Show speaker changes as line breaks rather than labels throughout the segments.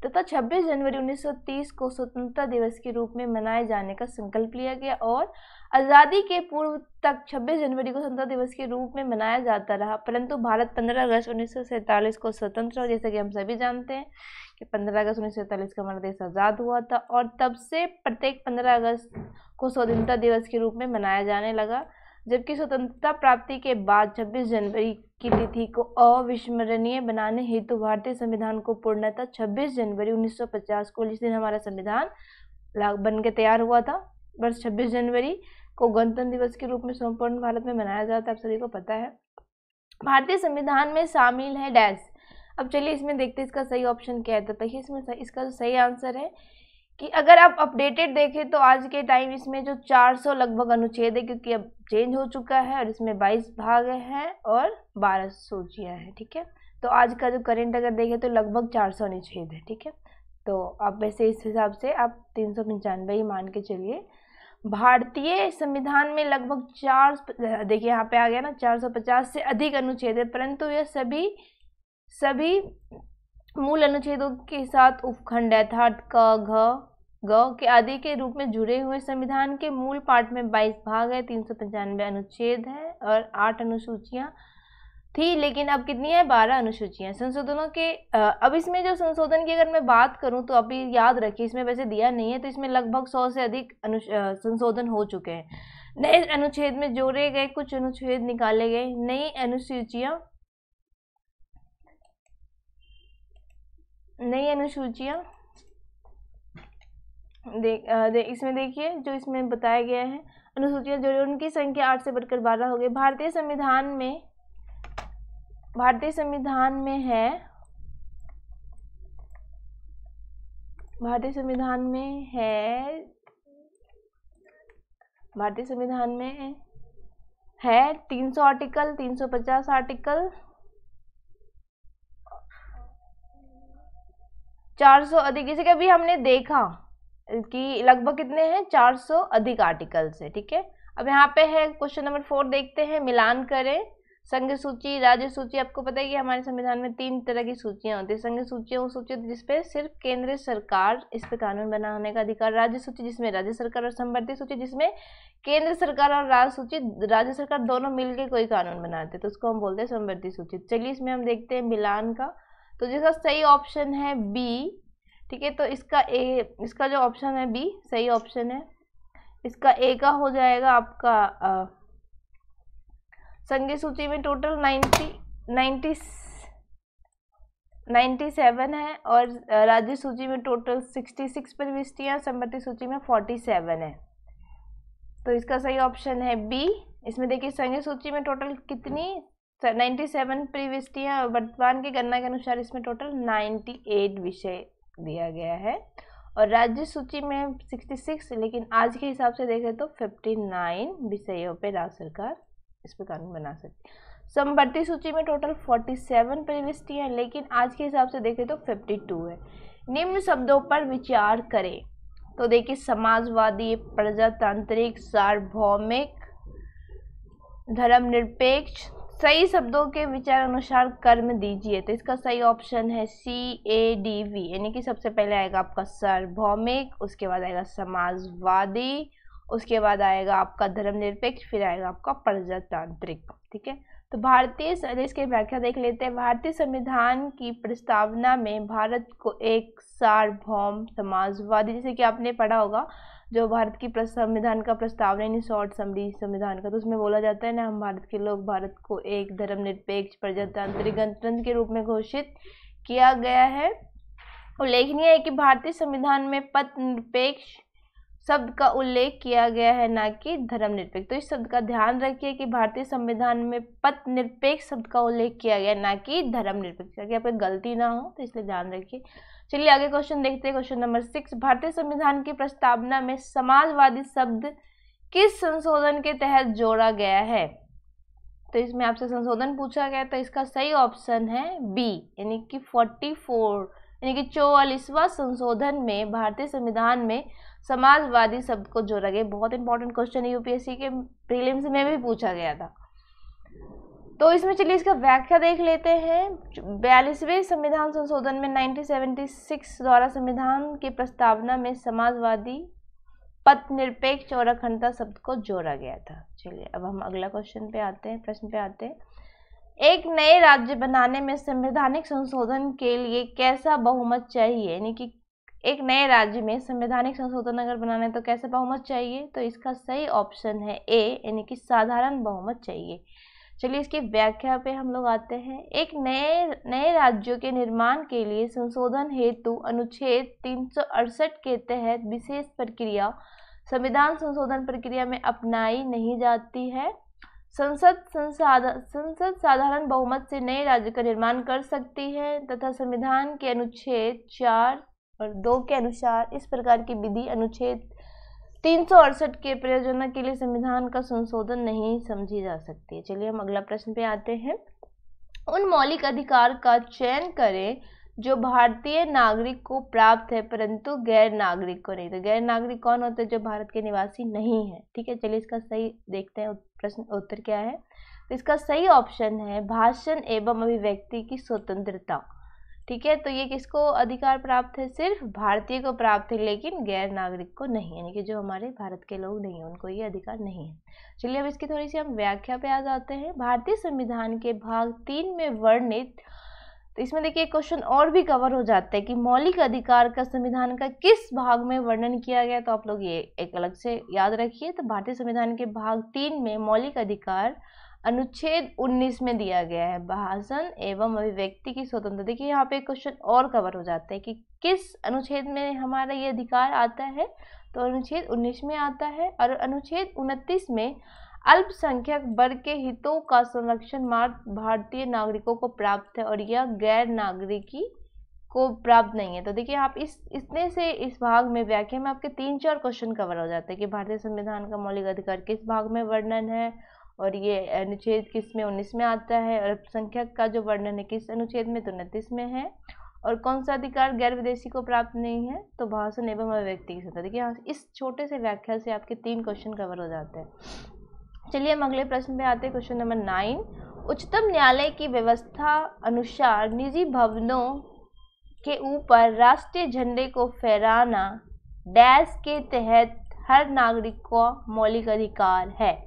तथा 26 जनवरी 1930 को स्वतंत्रता दिवस के रूप में मनाए जाने का संकल्प लिया गया और आज़ादी के पूर्व तक 26 जनवरी को स्वतंत्रता दिवस के रूप में मनाया जाता रहा, परंतु भारत 15 अगस्त 1947 को स्वतंत्र, जैसे कि हम सभी जानते हैं कि 15 अगस्त 1947 को हमारा देश आज़ाद हुआ था और तब से प्रत्येक 15 अगस्त को स्वतंत्रता दिवस के रूप में मनाया जाने लगा, जबकि स्वतंत्रता प्राप्ति के बाद 26 जनवरी की तिथि को अविस्मरणीय बनाने हेतु भारतीय संविधान को पूर्णतः 26 जनवरी 1950 को, जिस दिन हमारा संविधान बन के तैयार हुआ था, वर्ष 26 जनवरी को गणतंत्र दिवस के रूप में संपूर्ण भारत में मनाया जाता है। आप सभी को पता है। भारतीय संविधान में शामिल है डैश। अब चलिए इसमें देखते हैं इसका सही ऑप्शन क्या है। तो देखिए इसमें इसका जो सही आंसर है कि अगर आप अपडेटेड देखें तो आज के टाइम इसमें जो 400 लगभग अनुच्छेद है, क्योंकि अब चेंज हो चुका है और इसमें 22 भाग हैं और 12 सूचियाँ हैं। ठीक है, तो आज का जो करंट अगर देखें तो लगभग 400 अनुच्छेद है। ठीक है, तो आप वैसे इस हिसाब से आप 395 ही मान के चलिए। भारतीय संविधान में लगभग देखिए यहाँ पे आ गया ना 450 से अधिक अनुच्छेद है, परंतु यह सभी मूल अनुच्छेदों के साथ उपखंड अर्थात क, घ, ग के आदि के रूप में जुड़े हुए। संविधान के मूल पाठ में 22 भाग है, 395 अनुच्छेद है और 8 अनुसूचियां थी, लेकिन अब कितनी है 12 अनुसूचियां। संशोधनों के अब इसमें जो संशोधन की अगर मैं बात करूं तो अभी याद रखिए इसमें वैसे दिया नहीं है, तो इसमें लगभग 100 से अधिक संशोधन हो चुके हैं। नए अनुच्छेद में जोड़े गए, कुछ अनुच्छेद निकाले गए, नई अनुसूचियां इसमें देखिए जो इसमें बताया गया है अनुसूचियां जोड़ी, उनकी संख्या 8 से बढ़कर 12 हो गई। भारतीय संविधान में है 300 आर्टिकल, 350 आर्टिकल, 400 अधिक। जैसे कि अभी हमने देखा कि लगभग कितने हैं 400 अधिक आर्टिकल्स है। ठीक है, अब यहाँ पे है क्वेश्चन नंबर 4, देखते हैं, मिलान करें। संघ सूची, राज्य सूची। आपको पता है कि हमारे संविधान में 3 तरह की सूचियां होती है। संघ सूची वो सूची जिसपे सिर्फ केंद्र सरकार इस पे कानून बनाने का अधिकार, राज्य सूची जिसमें राज्य सरकार, और संवर्ती सूची जिसमें केंद्र सरकार और राज्य सरकार दोनों मिलकर कोई कानून बनाते हैं, तो उसको हम बोलते हैं संवर्ती सूची। चलिए इसमें हम देखते हैं मिलान का, तो जिसका सही ऑप्शन है बी। ठीक है, तो इसका जो ऑप्शन है बी सही ऑप्शन है। इसका ए का हो जाएगा आपका संघीय सूची में टोटल 97 है और राज्य सूची में टोटल 66 प्रविष्टियां, संवर्ती सूची में 47 है, तो इसका सही ऑप्शन है बी। इसमें देखिए संघीय सूची में टोटल कितनी 97 प्रविष्टियां, वर्तमान की गणना के अनुसार इसमें टोटल 98 विषय दिया गया है और राज्य सूची में 66, लेकिन आज के हिसाब से देखें तो 59 विषयों पे राज्य सरकार इस पर कानून बना सकती है। संवर्ती सूची में टोटल 47 प्रविष्टियां, लेकिन आज के हिसाब से देखें तो 52 है। निम्न शब्दों पर विचार करें। तो देखिए समाजवादी, प्रजातांत्रिक, सार्वभौमिक, धर्मनिरपेक्ष, सही शब्दों के विचार अनुसार कर्म दीजिए। तो इसका सही ऑप्शन है CADV, यानी कि सबसे पहले आएगा आपका सार्वभौमिक, उसके बाद आएगा समाजवादी, उसके बाद आएगा आपका धर्मनिरपेक्ष, फिर आएगा आपका प्रजातांत्रिक। ठीक है, तो भारतीय देश की व्याख्या देख लेते हैं। भारतीय संविधान की प्रस्तावना में भारत को एक सार्वभौम समाजवादी, जैसे कि आपने पढ़ा होगा जो भारत की संविधान का प्रस्तावना यानी शॉर्ट समरी संविधान का, तो उसमें बोला जाता है ना, हम भारत के लोग भारत को एक धर्मनिरपेक्ष प्रजातांत्रिक गणतंत्र के रूप में घोषित किया गया है। उल्लेखनीय है कि भारतीय संविधान में पथ निरपेक्ष शब्द का उल्लेख किया गया है, ना कि धर्मनिरपेक्ष। तो इस शब्द का ध्यान रखिए कि भारतीय संविधान में पथ निरपेक्ष शब्द का उल्लेख किया गया है, ना कि धर्मनिरपेक्ष, ताकि आपको गलती ना हो, तो इसलिए ध्यान रखिए। चलिए आगे क्वेश्चन देखते हैं। क्वेश्चन नंबर 6, भारतीय संविधान की प्रस्तावना में समाजवादी शब्द किस संशोधन के तहत जोड़ा गया है? तो इसमें आपसे संशोधन पूछा गया, तो इसका सही ऑप्शन है बी, यानी कि 44 यानी कि 44वां संशोधन में भारतीय संविधान में समाजवादी शब्द को जोड़ा गया। बहुत इंपॉर्टेंट क्वेश्चन है, यूपीएससी के प्रीलिम्स में भी पूछा गया था। तो इसमें चलिए इसका व्याख्या देख लेते हैं। 42वें संविधान संशोधन में 1976 द्वारा संविधान की प्रस्तावना में समाजवादी, पथ निरपेक्ष और अखंडता शब्द को जोड़ा गया था। चलिए अब हम अगला क्वेश्चन पे आते हैं, प्रश्न पे आते हैं। एक नए राज्य बनाने में संवैधानिक संशोधन के लिए कैसा बहुमत चाहिए, यानी कि एक नए राज्य में संवैधानिक संशोधन अगर बनाना है तो कैसा बहुमत चाहिए? तो इसका सही ऑप्शन है ए, यानी कि साधारण बहुमत चाहिए। चलिए इसकी व्याख्या पे हम लोग आते हैं। एक नए राज्यों के निर्माण के लिए संशोधन हेतु अनुच्छेद 368 के तहत विशेष प्रक्रिया संविधान संशोधन प्रक्रिया में अपनाई नहीं जाती है। संसद साधारण बहुमत से नए राज्य का निर्माण कर सकती है तथा संविधान के अनुच्छेद 4 और 2 के अनुसार इस प्रकार की विधि अनुच्छेद 368 के प्रयोजन के लिए संविधान का संशोधन नहीं समझी जा सकती है। चलिए हम अगला प्रश्न पे आते हैं। उन मौलिक अधिकार का चयन करें जो भारतीय नागरिक को प्राप्त है परंतु गैर नागरिक को नहीं। तो गैर नागरिक कौन होते हैं? जो भारत के निवासी नहीं है। ठीक है, चलिए इसका सही देखते हैं प्रश्न उत्तर क्या है। तो इसका सही ऑप्शन है भाषण एवं अभिव्यक्ति की स्वतंत्रता। ठीक है, तो ये किसको अधिकार प्राप्त है? सिर्फ भारतीय को प्राप्त है, लेकिन गैर नागरिक को नहीं, यानी कि जो हमारे भारत के लोग नहीं है उनको ये अधिकार नहीं है। चलिए अब इसकी थोड़ी सी हम व्याख्या पे आ जाते हैं। भारतीय संविधान के भाग 3 में वर्णित, तो इसमें देखिए क्वेश्चन और भी कवर हो जाता है कि मौलिक अधिकार का संविधान का किस भाग में वर्णन किया गया। तो आप लोग ये एक अलग से याद रखिए। तो भारतीय संविधान के भाग 3 में मौलिक अधिकार अनुच्छेद 19 में दिया गया है भाषण एवं अभिव्यक्ति की स्वतंत्रता। देखिए यहाँ पे क्वेश्चन और कवर हो जाता है कि किस अनुच्छेद में हमारा ये अधिकार आता है। तो अनुच्छेद 19 में आता है। और अनुच्छेद 29 में अल्पसंख्यक वर्ग के हितों का संरक्षण मात्र भारतीय नागरिकों को प्राप्त है और यह गैर नागरिकी को प्राप्त नहीं है। तो देखिए आप इतने से इस भाग में व्याख्या में आपके 3-4 क्वेश्चन कवर हो जाते हैं कि भारतीय संविधान का मौलिक अधिकार किस भाग में वर्णन है और ये अनुच्छेद किस में 19 में आता है, और अल्पसंख्यक का जो वर्णन है किस अनुच्छेद में? तो 29 में है। और कौन सा अधिकार गैर विदेशी को प्राप्त नहीं है? तो भाषण एवं अभिव्यक्ति की स्वतंत्रता। देखिए इस छोटे से व्याख्या से आपके 3 क्वेश्चन कवर हो जाते हैं। चलिए हम अगले प्रश्न पे आते हैं, क्वेश्चन नंबर 9। उच्चतम न्यायालय की व्यवस्था अनुसार निजी भवनों के ऊपर राष्ट्रीय झंडे को फहराना डैश के तहत हर नागरिक को मौलिक अधिकार है।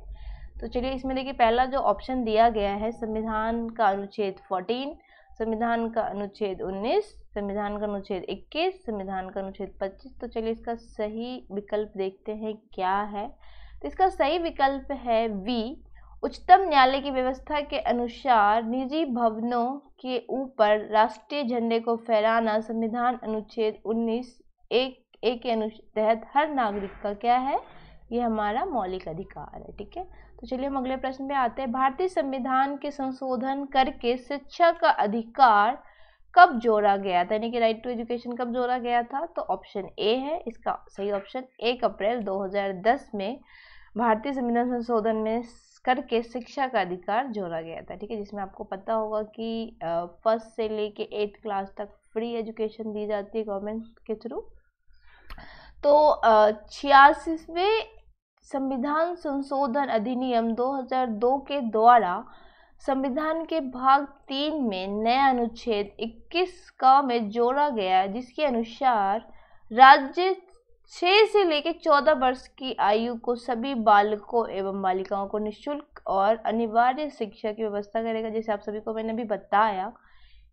तो चलिए इसमें देखिए पहला जो ऑप्शन दिया गया है संविधान का अनुच्छेद 14, संविधान का अनुच्छेद 19, संविधान का अनुच्छेद 21, संविधान का अनुच्छेद 25। तो चलिए इसका सही विकल्प देखते हैं क्या है। तो इसका सही विकल्प है बी, उच्चतम न्यायालय की व्यवस्था के अनुसार निजी भवनों के ऊपर राष्ट्रीय झंडे को फहराना संविधान अनुच्छेद 19 एक के तहत हर नागरिक का क्या है? ये हमारा मौलिक अधिकार है। ठीक है, तो चलिए हम अगले प्रश्न पे आते हैं। भारतीय संविधान के संशोधन करके शिक्षा का अधिकार कब जोड़ा गया था, यानी कि राइट टू एजुकेशन कब जोड़ा गया था? तो ऑप्शन ए है इसका सही ऑप्शन। 1 अप्रैल 2010 में भारतीय संविधान संशोधन में करके शिक्षा का अधिकार जोड़ा गया था। ठीक है, जिसमें आपको पता होगा कि 1st से लेके 8th क्लास तक फ्री एजुकेशन दी जाती है गवर्नमेंट के थ्रू। तो 86वें संविधान संशोधन अधिनियम 2002 के द्वारा संविधान के भाग 3 में नया अनुच्छेद 21 का में जोड़ा गया, जिसके अनुसार राज्य 6 से लेकर 14 वर्ष की आयु को सभी बालकों एवं बालिकाओं को निःशुल्क और अनिवार्य शिक्षा की व्यवस्था करेगा। जैसे आप सभी को मैंने भी बताया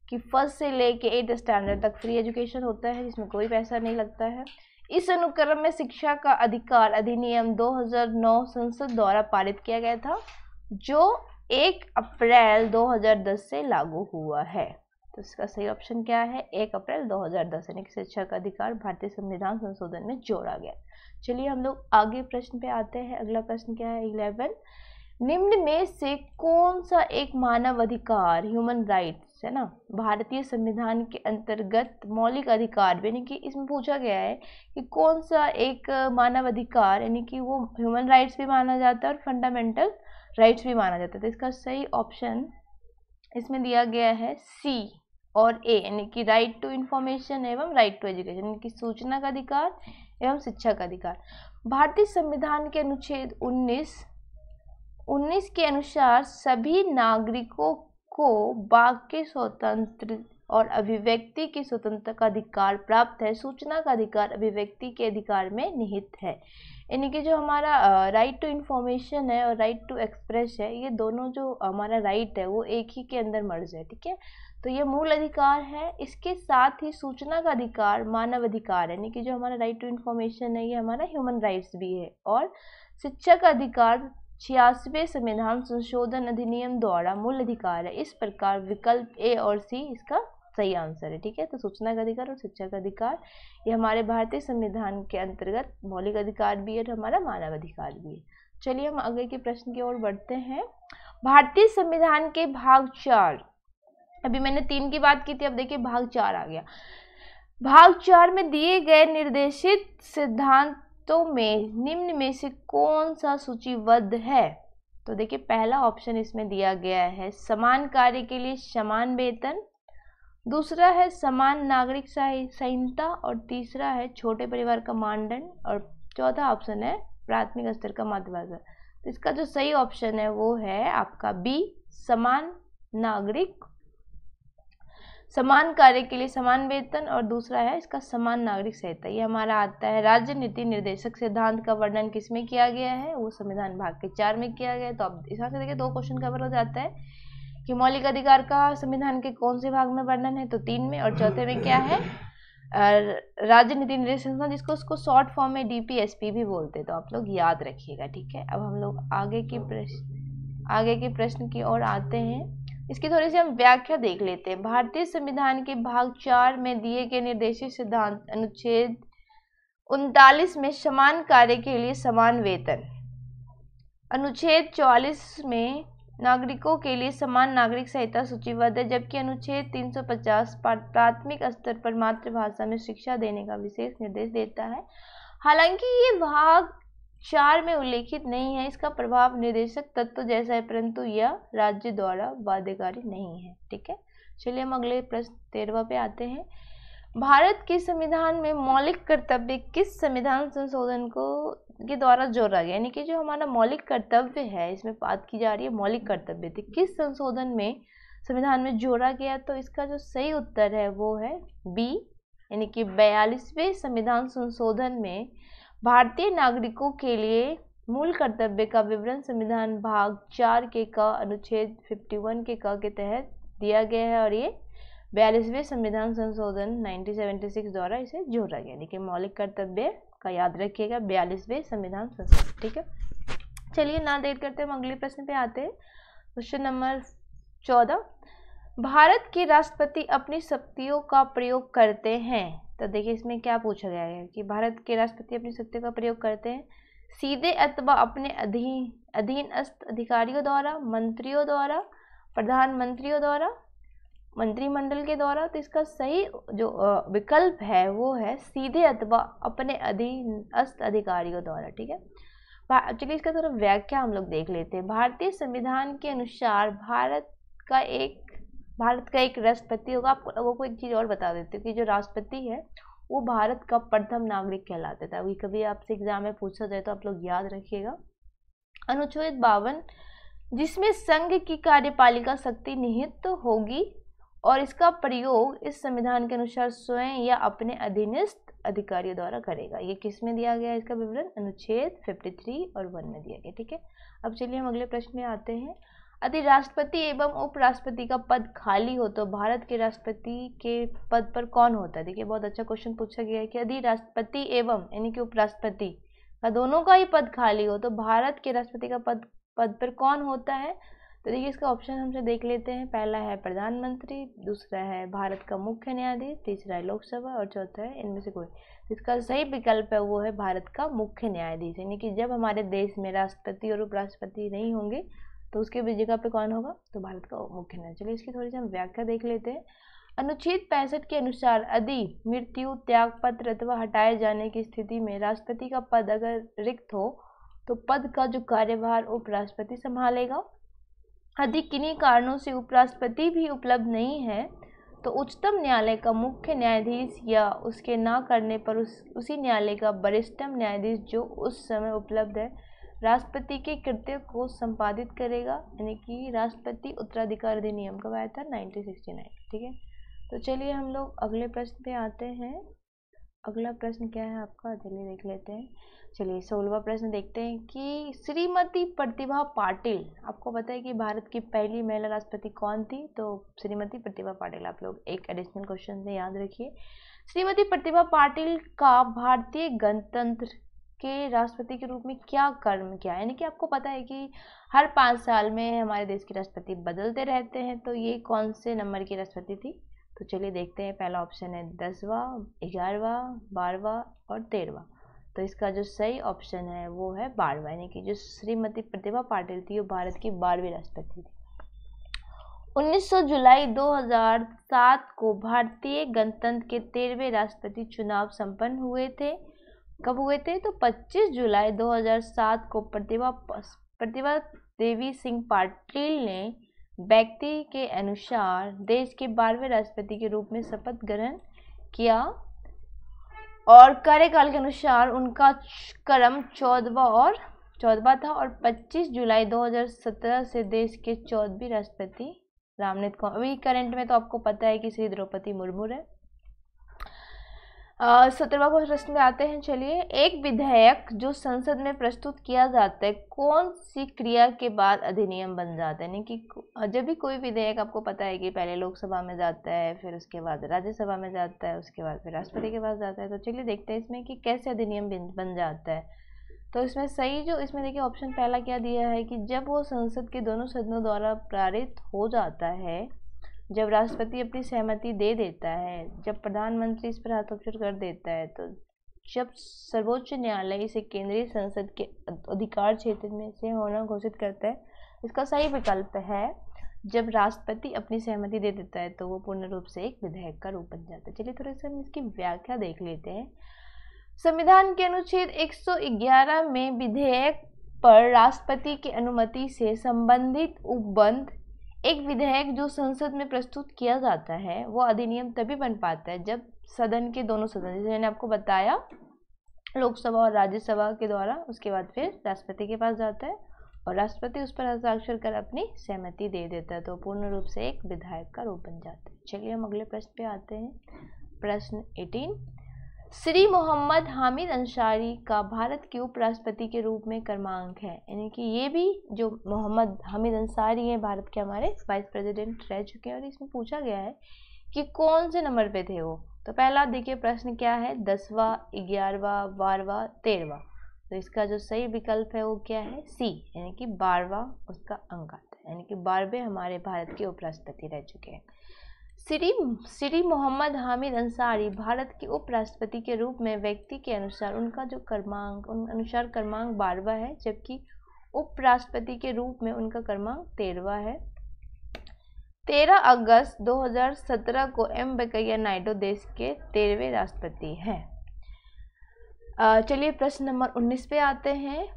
कि 1st से लेकर 8th स्टैंडर्ड तक फ्री एजुकेशन होता है, जिसमें कोई पैसा नहीं लगता है। इस अनुक्रम में शिक्षा का अधिकार अधिनियम 2009 संसद द्वारा पारित किया गया था, जो 1 अप्रैल 2010 से लागू हुआ है। तो इसका सही ऑप्शन क्या है? 1 अप्रैल 2010, यानी कि शिक्षा का अधिकार भारतीय संविधान संशोधन में जोड़ा गया। चलिए हम लोग आगे प्रश्न पे आते हैं। अगला प्रश्न क्या है? 11। निम्न में से कौन सा एक मानव अधिकार, ह्यूमन राइट्स है ना, भारतीय संविधान के अंतर्गत मौलिक अधिकार, यानी कि इसमें पूछा गया है कि कौन सा एक मानव अधिकार, यानी कि वो ह्यूमन राइट्स भी माना जाता है और फंडामेंटल राइट्स भी माना जाता है। तो इसका सही ऑप्शन इसमें दिया गया है सी और ए, यानी कि राइट टू इंफॉर्मेशन एवं राइट टू एजुकेशन, यानी कि सूचना का अधिकार एवं शिक्षा का अधिकार। भारतीय संविधान के अनुच्छेद 19 के अनुसार सभी नागरिकों को वाक के स्वतंत्र और अभिव्यक्ति की स्वतंत्रता का अधिकार प्राप्त है। सूचना का अधिकार अभिव्यक्ति के अधिकार में निहित है। यानी कि जो हमारा राइट टू इन्फॉर्मेशन है और राइट टू एक्सप्रेस है, ये दोनों जो हमारा राइट है वो एक ही के अंदर मर्ज है। ठीक है, तो ये मूल अधिकार है। इसके साथ ही सूचना का अधिकार मानव अधिकार है, यानी कि जो हमारा राइट टू इन्फॉर्मेशन है ये हमारा ह्यूमन राइट्स भी है। और शिक्षा का अधिकार 86वें संविधान संशोधन अधिनियम द्वारा मूल अधिकार है। इस प्रकार विकल्प ए और सी इसका सही आंसर है। ठीक है, तो सूचना का अधिकार और शिक्षा का अधिकार ये हमारे भारतीय संविधान के अंतर्गत मौलिक अधिकार भी है और हमारा मानव अधिकार भी है। चलिए हम आगे के प्रश्न की ओर बढ़ते हैं। भारतीय संविधान के भाग 4, अभी मैंने 3 की बात की थी, अब देखिए भाग 4 आ गया। भाग 4 में दिए गए निर्देशित सिद्धांतों में निम्न में से कौन सा सूचीबद्ध है? तो देखिए पहला ऑप्शन इसमें दिया गया है समान कार्य के लिए समान वेतन, दूसरा है समान नागरिक संहिता, और तीसरा है छोटे परिवार का मानदंड, और चौथा ऑप्शन है प्राथमिक स्तर का मातृभाषा। तो इसका जो सही ऑप्शन है वो है आपका बी, समान नागरिक, समान कार्य के लिए समान वेतन, और दूसरा है इसका समान नागरिक संहिता। ये हमारा आता है राज्य नीति निर्देशक सिद्धांत का वर्णन किसमें किया गया है? वो संविधान भाग के 4 में किया गया है। तो अब इस हिसाब से देखिए 2 क्वेश्चन कवर हो जाता है कि मौलिक अधिकार का संविधान के कौन से भाग में वर्णन है, तो 3 में, और चौथे में क्या है राज्य नीति निर्देशक सिद्धांत, जिसको उसको शॉर्ट फॉर्म में DPSP भी बोलते हैं। तो आप लोग याद रखिएगा। ठीक है, अब हम लोग आगे के प्रश्न की ओर आते हैं। इसकी थोड़ी सी हम व्याख्या देख लेते हैं। भारतीय संविधान के भाग 4 में दिए गए निर्देशित सिद्धांत अनुच्छेद 39 में समान कार्य के लिए समान वेतन, अनुच्छेद 44 में नागरिकों के लिए समान नागरिक संहिता सूचीबद्ध है, जबकि अनुच्छेद 350 प्राथमिक स्तर पर मातृभाषा में शिक्षा देने का विशेष निर्देश देता है। हालांकि ये भाग 4 में उल्लेखित नहीं है, इसका प्रभाव निर्देशक तत्व जैसा है, परंतु यह राज्य द्वारा बाध्यकारी नहीं है। ठीक है, चलिए हम अगले प्रश्न 13वां पे आते हैं। भारत के संविधान में मौलिक कर्तव्य किस संविधान संशोधन के द्वारा जोड़ा गया? यानी कि जो हमारा मौलिक कर्तव्य है, इसमें बात की जा रही है मौलिक कर्तव्य थी, किस संशोधन में संविधान में जोड़ा गया? तो इसका जो सही उत्तर है वो है बी, यानी कि 42वें संविधान संशोधन में भारतीय नागरिकों के लिए मूल कर्तव्य का विवरण संविधान भाग 4 के क अनुच्छेद 51 के क के तहत दिया गया है, और ये 42वें संविधान संशोधन 1976 द्वारा इसे जोड़ा गया। यानी कि मौलिक कर्तव्य का याद रखिएगा 42वें संविधान संशोधन। ठीक है, चलिए ना देर करते हम अगले प्रश्न पे आते हैं। क्वेश्चन नंबर 14, भारत के राष्ट्रपति अपनी शक्तियों का प्रयोग करते हैं। तो देखिए इसमें क्या पूछा गया है कि भारत के राष्ट्रपति अपनी शक्तियों का प्रयोग करते हैं सीधे अथवा अपने अधीनस्थ अधिकारियों द्वारा, मंत्रियों द्वारा, प्रधानमंत्रियों द्वारा, मंत्रिमंडल के द्वारा। तो इसका सही जो विकल्प है वो है सीधे अथवा अपने अधीनस्थ अधिकारियों द्वारा। ठीक है, चलिए इसका थोड़ा व्याख्या हम लोग देख लेते हैं। भारतीय संविधान के अनुसार भारत का एक राष्ट्रपति होगा। आपको लोगों को एक चीज़ और बता देती हूँ कि जो राष्ट्रपति है वो भारत का प्रथम नागरिक कहलाता था। अभी कभी आपसे एग्जाम में पूछा जाए तो आप लोग याद रखिएगा। अनुच्छेद 52 जिसमें संघ की कार्यपालिका शक्ति निहित होगी और इसका प्रयोग इस संविधान के अनुसार स्वयं या अपने अधीनस्थ अधिकारियों द्वारा करेगा। ये किस में दिया गया है? इसका विवरण अनुच्छेद 53 और 1 में दिया गया। ठीक है, अब चलिए हम अगले प्रश्न में आते हैं। यदि राष्ट्रपति एवं उपराष्ट्रपति का पद खाली हो तो भारत के राष्ट्रपति के पद पर कौन होता है? देखिए बहुत अच्छा क्वेश्चन पूछा गया है कि यदि राष्ट्रपति एवं यानी कि उपराष्ट्रपति का दोनों का ही पद खाली हो तो भारत के राष्ट्रपति का पद पर कौन होता है? तो देखिए इसका ऑप्शन हमसे देख लेते हैं। पहला है प्रधानमंत्री, दूसरा है भारत का मुख्य न्यायाधीश, तीसरा है लोकसभा, और चौथा है इनमें से कोई। तो इसका सही विकल्प है वो है भारत का मुख्य न्यायाधीश। यानी कि जब हमारे देश में राष्ट्रपति और उपराष्ट्रपति नहीं होंगे तो उसके भी जगह पे कौन होगा? तो भारत का मुख्य न्यायाधीश। चलिए इसकी थोड़ी सी हम व्याख्या देख लेते हैं। अनुच्छेद 65 के अनुसार यदि मृत्यु, त्यागपत्र अथवा हटाए जाने की स्थिति में राष्ट्रपति का पद अगर रिक्त हो तो पद का जो कार्यभार उपराष्ट्रपति संभालेगा। यदि किन्हीं कारणों से उपराष्ट्रपति भी उपलब्ध नहीं है तो उच्चतम न्यायालय का मुख्य न्यायाधीश या उसके ना करने पर उसी न्यायालय का वरिष्ठतम न्यायाधीश जो उस समय उपलब्ध है राष्ट्रपति के कृत्य को संपादित करेगा, यानी कि राष्ट्रपति उत्तराधिकार अधिनियम कब आया था? 1969। ठीक है, तो चलिए हम लोग अगले प्रश्न पे आते हैं। अगला प्रश्न क्या है आपका, चलिए देख लेते हैं। चलिए 16वां प्रश्न देखते हैं कि श्रीमती प्रतिभा पाटिल, आपको पता है कि भारत की पहली महिला राष्ट्रपति कौन थी? तो श्रीमती प्रतिभा पाटिल, आप लोग एक एडिशनल क्वेश्चन से याद रखिए। श्रीमती प्रतिभा पाटिल का भारतीय गणतंत्र के राष्ट्रपति के रूप में क्या कर्म किया? यानी कि आपको पता है कि हर 5 साल में हमारे देश के राष्ट्रपति बदलते रहते हैं, तो ये कौन से नंबर की राष्ट्रपति थी? तो चलिए देखते हैं। पहला ऑप्शन है 10वां, 11वां, 12वां और 13वां। तो इसका जो सही ऑप्शन है वो है 12वां, यानी कि जो श्रीमती प्रतिभा पाटिल थी वो भारत की 12वीं राष्ट्रपति थी। 19 जुलाई 2007 को भारतीय गणतंत्र के 13वें राष्ट्रपति चुनाव संपन्न हुए थे। कब हुए थे? तो 25 जुलाई 2007 को प्रतिभा देवी सिंह पाटिल ने व्यक्ति के अनुसार देश के 12वें राष्ट्रपति के रूप में शपथ ग्रहण किया और कार्यकाल के अनुसार उनका क्रम 14वां था और 25 जुलाई 2017 से देश के 14वीं राष्ट्रपति रामनाथ कोविंद। अभी करंट में तो आपको पता है कि श्री द्रौपदी मुर्मू है। 17वां प्रश्न में आते हैं। चलिए, एक विधेयक जो संसद में प्रस्तुत किया जाता है कौन सी क्रिया के बाद अधिनियम बन जाता है? यानी कि जब भी कोई विधेयक, आपको पता है कि पहले लोकसभा में जाता है, फिर उसके बाद राज्यसभा में जाता है, उसके बाद फिर राष्ट्रपति के पास जाता है। तो चलिए देखते हैं इसमें कि कैसे अधिनियम बन जाता है। तो इसमें सही जो इसमें देखिए ऑप्शन पहला क्या दिया है कि जब वो संसद के दोनों सदनों द्वारा पारित हो जाता है, जब राष्ट्रपति अपनी सहमति दे देता है, जब प्रधानमंत्री इस पर हस्ताक्षर कर देता है, तो जब सर्वोच्च न्यायालय इसे केंद्रीय संसद के अधिकार क्षेत्र में से होना घोषित करता है। इसका सही विकल्प है जब राष्ट्रपति अपनी सहमति दे देता है तो वो पूर्ण रूप से एक विधेयक का रूप बन जाता है। चलिए थोड़ा सा हम इसकी व्याख्या देख लेते हैं। संविधान के अनुच्छेद 111 में विधेयक पर राष्ट्रपति की अनुमति से संबंधित उपबंध एक विधेयक जो संसद में प्रस्तुत किया जाता है वो अधिनियम तभी बन पाता है जब सदन के दोनों सदन, जैसे मैंने आपको बताया, लोकसभा और राज्यसभा के द्वारा, उसके बाद फिर राष्ट्रपति के पास जाता है और राष्ट्रपति उस पर हस्ताक्षर कर अपनी सहमति दे देता है, तो पूर्ण रूप से एक विधेयक का रूप बन जाता है। चलिए हम अगले प्रश्न पे आते हैं। प्रश्न 18, श्री मोहम्मद हामिद अंसारी का भारत के उपराष्ट्रपति के रूप में क्रमांक है? यानी कि ये भी जो मोहम्मद हामिद अंसारी हैं भारत के हमारे वाइस प्रेसिडेंट रह चुके हैं और इसमें पूछा गया है कि कौन से नंबर पे थे वो। तो पहला देखिए प्रश्न क्या है, 10वां, 11वां, 12वां, 13वां। तो इसका जो सही विकल्प है वो क्या है? सी, यानी कि 12वां उसका अंक आता है, यानी कि 12वें हमारे भारत के उपराष्ट्रपति रह चुके हैं। श्री मोहम्मद हामिद अंसारी भारत के उपराष्ट्रपति के रूप में व्यक्ति के अनुसार उनका जो क्रमांक, उन अनुसार क्रमांक 12वां है, जबकि उपराष्ट्रपति के रूप में उनका क्रमांक 13वां है। 13 अगस्त 2017 को एम वेंकैया नायडू देश के 13वें राष्ट्रपति हैं। चलिए प्रश्न नंबर 19 पे आते हैं।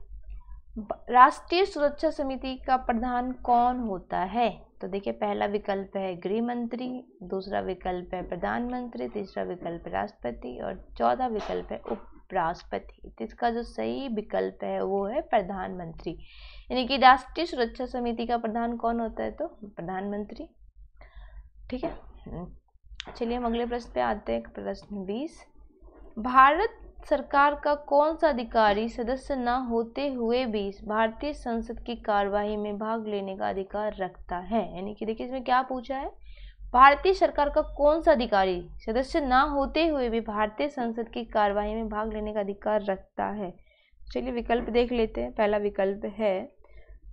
राष्ट्रीय सुरक्षा समिति का प्रधान कौन होता है? तो देखिए पहला विकल्प है गृह मंत्री, दूसरा विकल्प है प्रधानमंत्री, तीसरा विकल्प है राष्ट्रपति और चौथा विकल्प है उपराष्ट्रपति। तो इसका जो सही विकल्प है वो है प्रधानमंत्री, यानी कि राष्ट्रीय सुरक्षा समिति का प्रधान कौन होता है? तो प्रधानमंत्री। ठीक है, चलिए हम अगले प्रश्न पे आते हैं। प्रश्न 20, भारत सरकार का कौन सा अधिकारी सदस्य न होते हुए भी भारतीय संसद की कार्यवाही में भाग लेने का अधिकार रखता है? यानी कि देखिए इसमें क्या पूछा है, भारतीय सरकार का कौन सा अधिकारी सदस्य न होते हुए भी भारतीय संसद की कार्यवाही में भाग लेने का अधिकार रखता है? चलिए विकल्प देख लेते हैं। पहला विकल्प है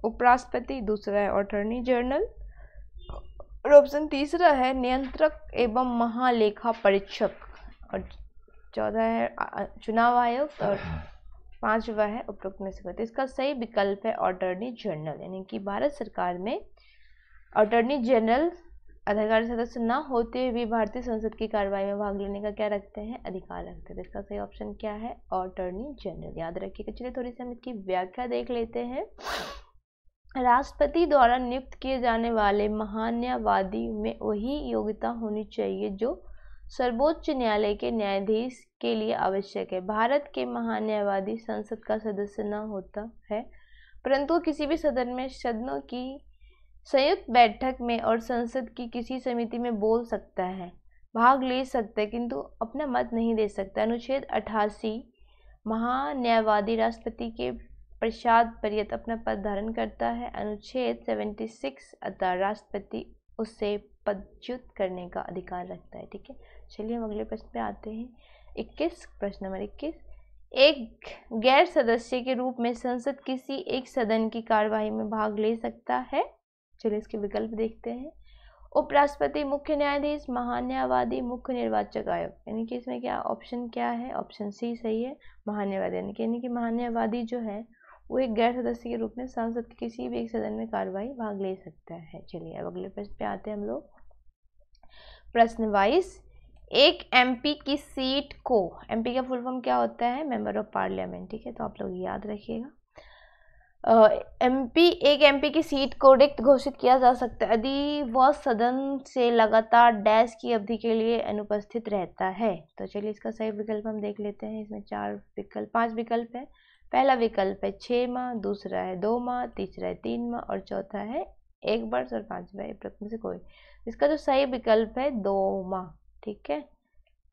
उपराष्ट्रपति, दूसरा है अटॉर्नी जनरल और ऑप्शन तीसरा है नियंत्रक एवं महालेखा परीक्षक और चौथा है चुनाव आयोग और पांचवा है उपरोक्त में से कोई। तो इसका सही विकल्प है अटॉर्नी जनरल, यानी कि भारत सरकार में अटॉर्नी जनरल अधिकारी सदस्य न होते हुए भी भारतीय संसद की कार्रवाई में भाग लेने का क्या रखते हैं? अधिकार रखते हैं। तो इसका सही ऑप्शन क्या है? अटॉर्नी जनरल, याद रखिएगा। चलिए थोड़ी सी हम इसकी व्याख्या देख लेते हैं। राष्ट्रपति द्वारा नियुक्त किए जाने वाले महान्यायवादी में वही योग्यता होनी चाहिए जो सर्वोच्च न्यायालय के न्यायाधीश के लिए आवश्यक है। भारत के महान्यायवादी संसद का सदस्य न होता है परंतु किसी भी सदन में सदनों की संयुक्त बैठक में और संसद की किसी समिति में बोल सकता है, भाग ले सकता है, किंतु अपना मत नहीं दे सकता। अनुच्छेद 88 महान्यायवादी राष्ट्रपति के पश्चात पर्यंत अपना पद धारण करता है। अनुच्छेद 76 अतः राष्ट्रपति उससे पदच्युत करने का अधिकार रखता है। ठीक है, चलिए हम अगले प्रश्न पे आते हैं। 21 प्रश्न नंबर 21, एक गैर सदस्य के रूप में संसद किसी एक सदन की कार्यवाही में भाग ले सकता है। चलिए इसके विकल्प देखते हैं। उपराष्ट्रपति, मुख्य न्यायाधीश, महान्यायवादी, मुख्य निर्वाचक आयोग। यानी कि इसमें क्या ऑप्शन क्या है? ऑप्शन सी सही है, महान्यायवादी। यानी कि महान्यायवादी जो है वो एक गैर सदस्य के रूप में संसद के किसी भी एक सदन में कार्यवाही भाग ले सकता है। चलिए अब अगले प्रश्न पे आते हैं हम लोग। प्रश्न 22, एक एमपी की सीट को, एमपी का फुल फॉर्म क्या होता है? Member of parliament. ठीक है, तो आप लोग याद रखिएगा। एक एमपी की सीट को रिक्त घोषित किया जा सकता है यदि वह सदन से लगातार डैश की अवधि के लिए अनुपस्थित रहता है। तो चलिए इसका सही विकल्प हम देख लेते हैं। इसमें 5 विकल्प है। पहला विकल्प है 6 माह, दूसरा है 2 माह, तीसरा है 3 माह और चौथा है 1 वर्ष और 5वां में से कोई। इसका जो सही विकल्प है 2 माह। ठीक है,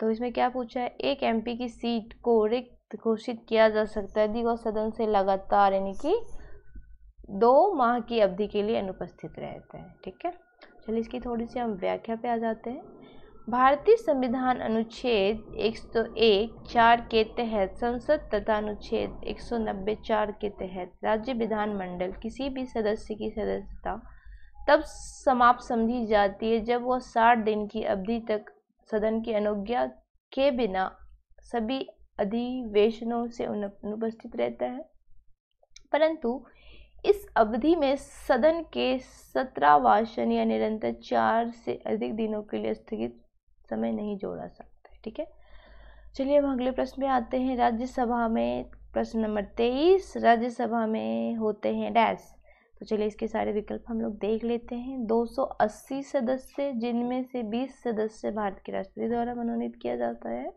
तो इसमें क्या पूछा है? एक एमपी की सीट को रिक्त घोषित किया जा सकता है यदि वह सदन से लगातार यानी कि 2 माह की अवधि के लिए अनुपस्थित रहता है। ठीक है, चलिए इसकी थोड़ी सी हम व्याख्या पे आ जाते हैं। भारतीय संविधान अनुच्छेद 101(4) के तहत संसद तथा अनुच्छेद 190(4) के तहत राज्य विधानमंडल किसी भी सदस्य की सदस्यता तब समाप्त समझी जाती है जब वह 60 दिन की अवधि तक सदन की अनुज्ञा के बिना सभी अधिवेशनों से अनुपस्थित रहता है, परंतु इस अवधि में सदन के सत्रावसान या निरंतर 4 से अधिक दिनों के लिए स्थगित समय नहीं जोड़ा सकता है। ठीक है, चलिए हम अगले प्रश्न में आते हैं। राज्यसभा में प्रश्न नंबर 23, राज्यसभा में होते हैं डैश। तो चलिए इसके सारे विकल्प हम लोग देख लेते हैं। 280 सदस्य, जिनमें से 20 सदस्य भारत के राष्ट्रपति द्वारा मनोनीत किया जाता है।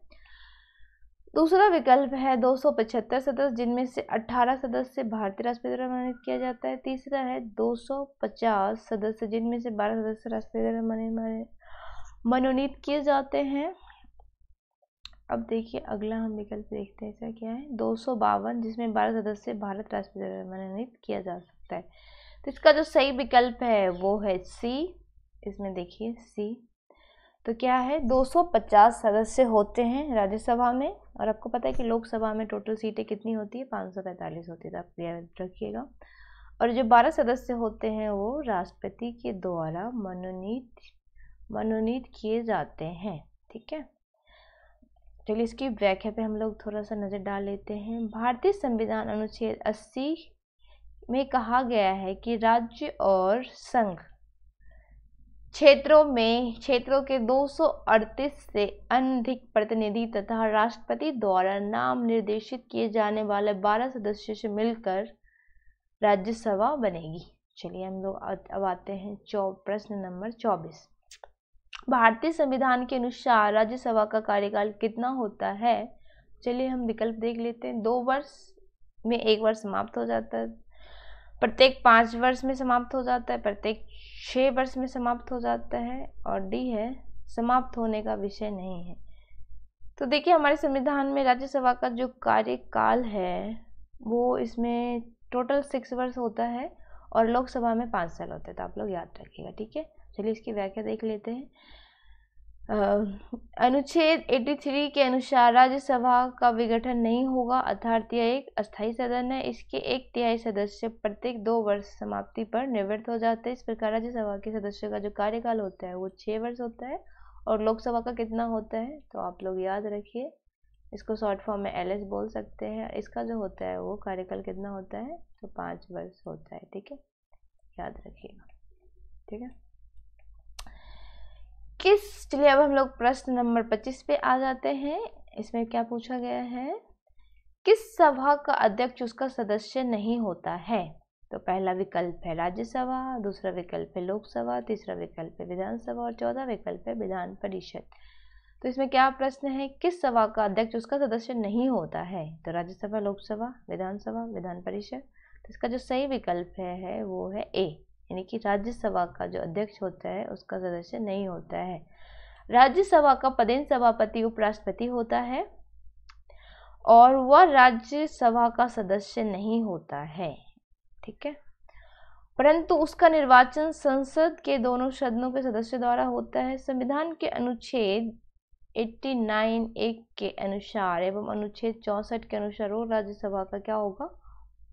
दूसरा विकल्प है 275 सदस्य, जिनमें से 18 सदस्य भारतीय राष्ट्रपति द्वारा मनोनीत किया जाता है। तीसरा है 250 सदस्य, जिनमें से 12 सदस्य राष्ट्रपति द्वारा मनोनीत किए जाते हैं। अब देखिए अगला हम विकल्प देखते हैं, इसका क्या है? 252, जिसमें 12 सदस्य भारत राष्ट्रपति द्वारा मनोनीत किया जा सकता है। तो इसका जो सही विकल्प है वो है सी। इसमें देखिए सी। तो क्या है? 250 सदस्य होते हैं राज्यसभा में, और आपको पता है कि लोकसभा में टोटल सीटें कितनी होती है? 545 होती है, तो आप याद रखिएगा। और जो 12 सदस्य होते हैं वो राष्ट्रपति के द्वारा मनोनीत किए जाते हैं। ठीक है, चलिए इसकी व्याख्या पे हम लोग थोड़ा सा नज़र डाल लेते हैं। भारतीय संविधान अनुच्छेद 80 में कहा गया है कि राज्य और संघ क्षेत्रों के 238 से अधिक प्रतिनिधि तथा राष्ट्रपति द्वारा नाम निर्देशित किए जाने वाले 12 सदस्यों से मिलकर राज्यसभा बनेगी। चलिए हम लोग अब आते हैं प्रश्न नंबर 24। भारतीय संविधान के अनुसार राज्यसभा का कार्यकाल कितना होता है? चलिए हम विकल्प देख लेते हैं। 2 वर्ष में 1 वर्ष समाप्त हो जाता है, प्रत्येक 5 वर्ष में समाप्त हो जाता है, प्रत्येक 6 वर्ष में समाप्त हो जाता है, और डी है समाप्त होने का विषय नहीं है। तो देखिए हमारे संविधान में राज्यसभा का जो कार्यकाल है वो इसमें टोटल 6 वर्ष होता है और लोकसभा में 5 साल होता है, तो आप लोग याद रखिएगा। ठीक है, चलिए इसकी व्याख्या देख लेते हैं। अनुच्छेद 83 के अनुसार राज्यसभा का विघटन नहीं होगा, अर्थात यह एक अस्थायी सदन है। इसके 1/3 सदस्य प्रत्येक 2 वर्ष समाप्ति पर निवृत्त हो जाते हैं। इस प्रकार राज्यसभा के सदस्यों का जो कार्यकाल होता है वो 6 वर्ष होता है, और लोकसभा का कितना होता है? तो आप लोग याद रखिए, इसको शॉर्ट फॉर्म में LS बोल सकते हैं। इसका जो होता है वो कार्यकाल कितना होता है? तो 5 वर्ष होता है। ठीक है, याद रखिएगा। ठीक है, चलिए अब हम लोग प्रश्न नंबर 25 पे आ जाते हैं। इसमें क्या पूछा गया है? किस सभा का अध्यक्ष उसका सदस्य नहीं होता है? तो पहला विकल्प है राज्यसभा, दूसरा विकल्प है लोकसभा, तीसरा विकल्प है विधानसभा और चौथा विकल्प है विधान परिषद। तो इसमें क्या प्रश्न है? किस सभा का अध्यक्ष उसका सदस्य नहीं होता है? तो राज्यसभा, लोकसभा, विधानसभा, विधान परिषद। तो इसका जो सही विकल्प है वो है ए, यानी कि राज्यसभा का जो अध्यक्ष होता है उसका सदस्य नहीं होता है। राज्यसभा का पदेन सभापति उपराष्ट्रपति होता है और वह राज्यसभा का सदस्य नहीं होता है, ठीक है, परंतु उसका निर्वाचन संसद के दोनों सदनों के सदस्यों द्वारा होता है। संविधान के अनुच्छेद 89(1) के अनुसार एवं अनुच्छेद 64 के अनुसार वो राज्यसभा का क्या होगा,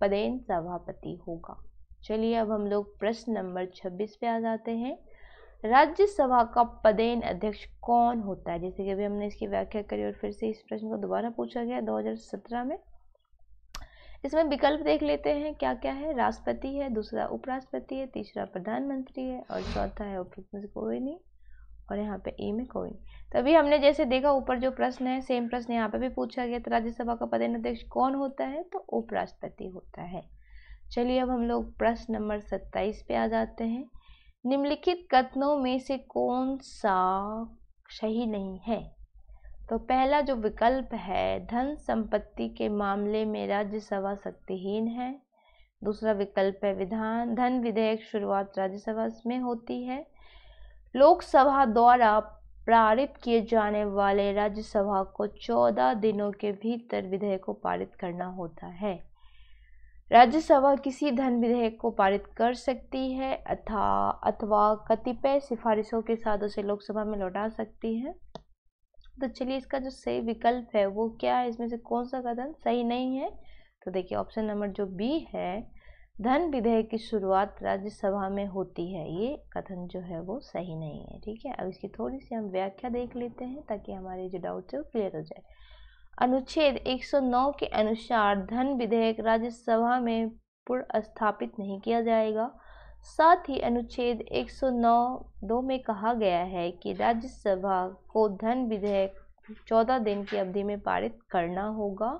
पदेन सभापति होगा। चलिए अब हम लोग प्रश्न नंबर 26 पे आ जाते हैं। राज्यसभा का पदेन अध्यक्ष कौन होता है? जैसे कि अभी हमने इसकी व्याख्या करी और फिर से इस प्रश्न को दोबारा पूछा गया 2017 में। इसमें विकल्प देख लेते हैं क्या क्या है। राष्ट्रपति है, दूसरा उपराष्ट्रपति है, तीसरा प्रधानमंत्री है और चौथा है उपयुक्त में से कोई नहीं, और यहाँ पे ए में कोई नहीं। तभी हमने जैसे देखा ऊपर जो प्रश्न है सेम प्रश्न यहाँ पे भी पूछा गया। तो राज्यसभा का पदेन अध्यक्ष कौन होता है? तो उपराष्ट्रपति होता है। चलिए अब हम लोग प्रश्न नंबर 27 पे आ जाते हैं। निम्नलिखित कथनों में से कौन सा सही नहीं है? तो पहला जो विकल्प है, धन संपत्ति के मामले में राज्यसभा शक्तिहीन है। दूसरा विकल्प है, धन विधेयक शुरुआत राज्यसभा में होती है। लोकसभा द्वारा पारित किए जाने वाले राज्यसभा को 14 दिनों के भीतर विधेयक को पारित करना होता है। राज्यसभा किसी धन विधेयक को पारित कर सकती है अथवा कतिपय सिफारिशों के साथ उसे लोकसभा में लौटा सकती है। तो चलिए इसका जो सही विकल्प है वो क्या है, इसमें से कौन सा कथन सही नहीं है? तो देखिए ऑप्शन नंबर जो बी है, धन विधेयक की शुरुआत राज्यसभा में होती है, ये कथन जो है वो सही नहीं है, ठीक है। अब इसकी थोड़ी सी हम व्याख्या देख लेते हैं ताकि हमारे जो डाउट है वो क्लियर हो जाए। अनुच्छेद 109 के अनुसार धन विधेयक राज्यसभा में पुनर्स्थापित नहीं किया जाएगा। साथ ही अनुच्छेद 109(2) में कहा गया है कि राज्यसभा को धन विधेयक 14 दिन की अवधि में पारित करना होगा।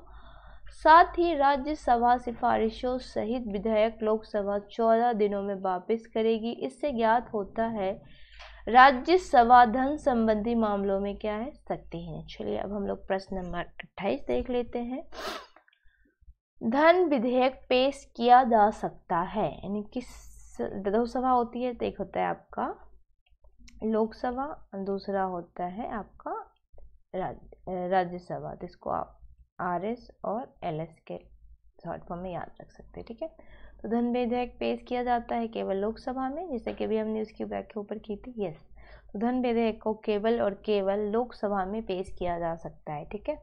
साथ ही राज्यसभा सिफारिशों सहित विधेयक लोकसभा 14 दिनों में वापस करेगी। इससे ज्ञात होता है राज्यसभा धन संबंधी मामलों में क्या है, शक्तिहीन है। चलिए अब हम लोग प्रश्न नंबर 28 देख लेते हैं। धन विधेयक पेश किया जा सकता है, यानी किस दो सभा होती है, तो एक होता है आपका लोकसभा और दूसरा होता है आपका राज्यसभा। तो इसको आप RS और LS के शॉर्ट फॉर्म में याद रख सकते हैं, ठीक है। तो धन विधेयक पेश किया जाता है केवल लोकसभा में, जैसे कि अभी हमने उसकी व्याख्या ऊपर की थी। यस, तो धन विधेयक को केवल और केवल लोकसभा में पेश किया जा सकता है, ठीक है।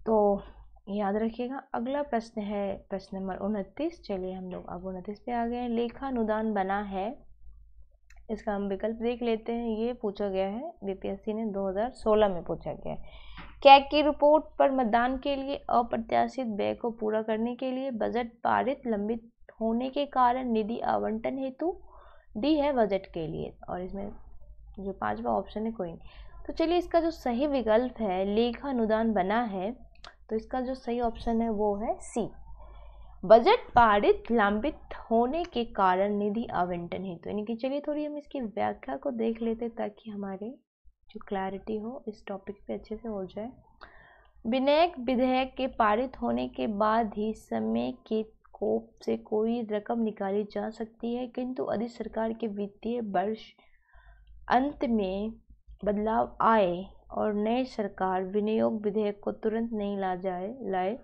तो याद रखिएगा। अगला प्रश्न है प्रश्न नंबर 29। चलिए हम लोग अब 29 पे आ गए। लेखानुदान बना है, इसका हम विकल्प देख लेते हैं। ये पूछा गया है, BPSC ने 2016 में पूछा गया है। कैग की रिपोर्ट पर मतदान के लिए अप्रत्याशित व्यय को पूरा करने के लिए बजट पारित लंबित होने के कारण निधि आवंटन हेतु डी है बजट के लिए, और इसमें जो 5वां ऑप्शन है कोई नहीं। तो चलिए इसका जो सही विकल्प है लेखानुदान बना है, तो इसका जो सही ऑप्शन है वो है सी, बजट पारित लंबित होने के कारण निधि आवंटन हेतु। यानी कि चलिए थोड़ी हम इसकी व्याख्या को देख लेते ताकि हमारे जो क्लैरिटी हो इस टॉपिक पे अच्छे से हो जाए। विधेयक के पारित होने के बाद ही समय के कोप से कोई रकम निकाली जा सकती है, किंतु यदि सरकार के वित्तीय वर्ष अंत में बदलाव आए और नई सरकार विनियोग विधेयक को तुरंत नहीं लाए,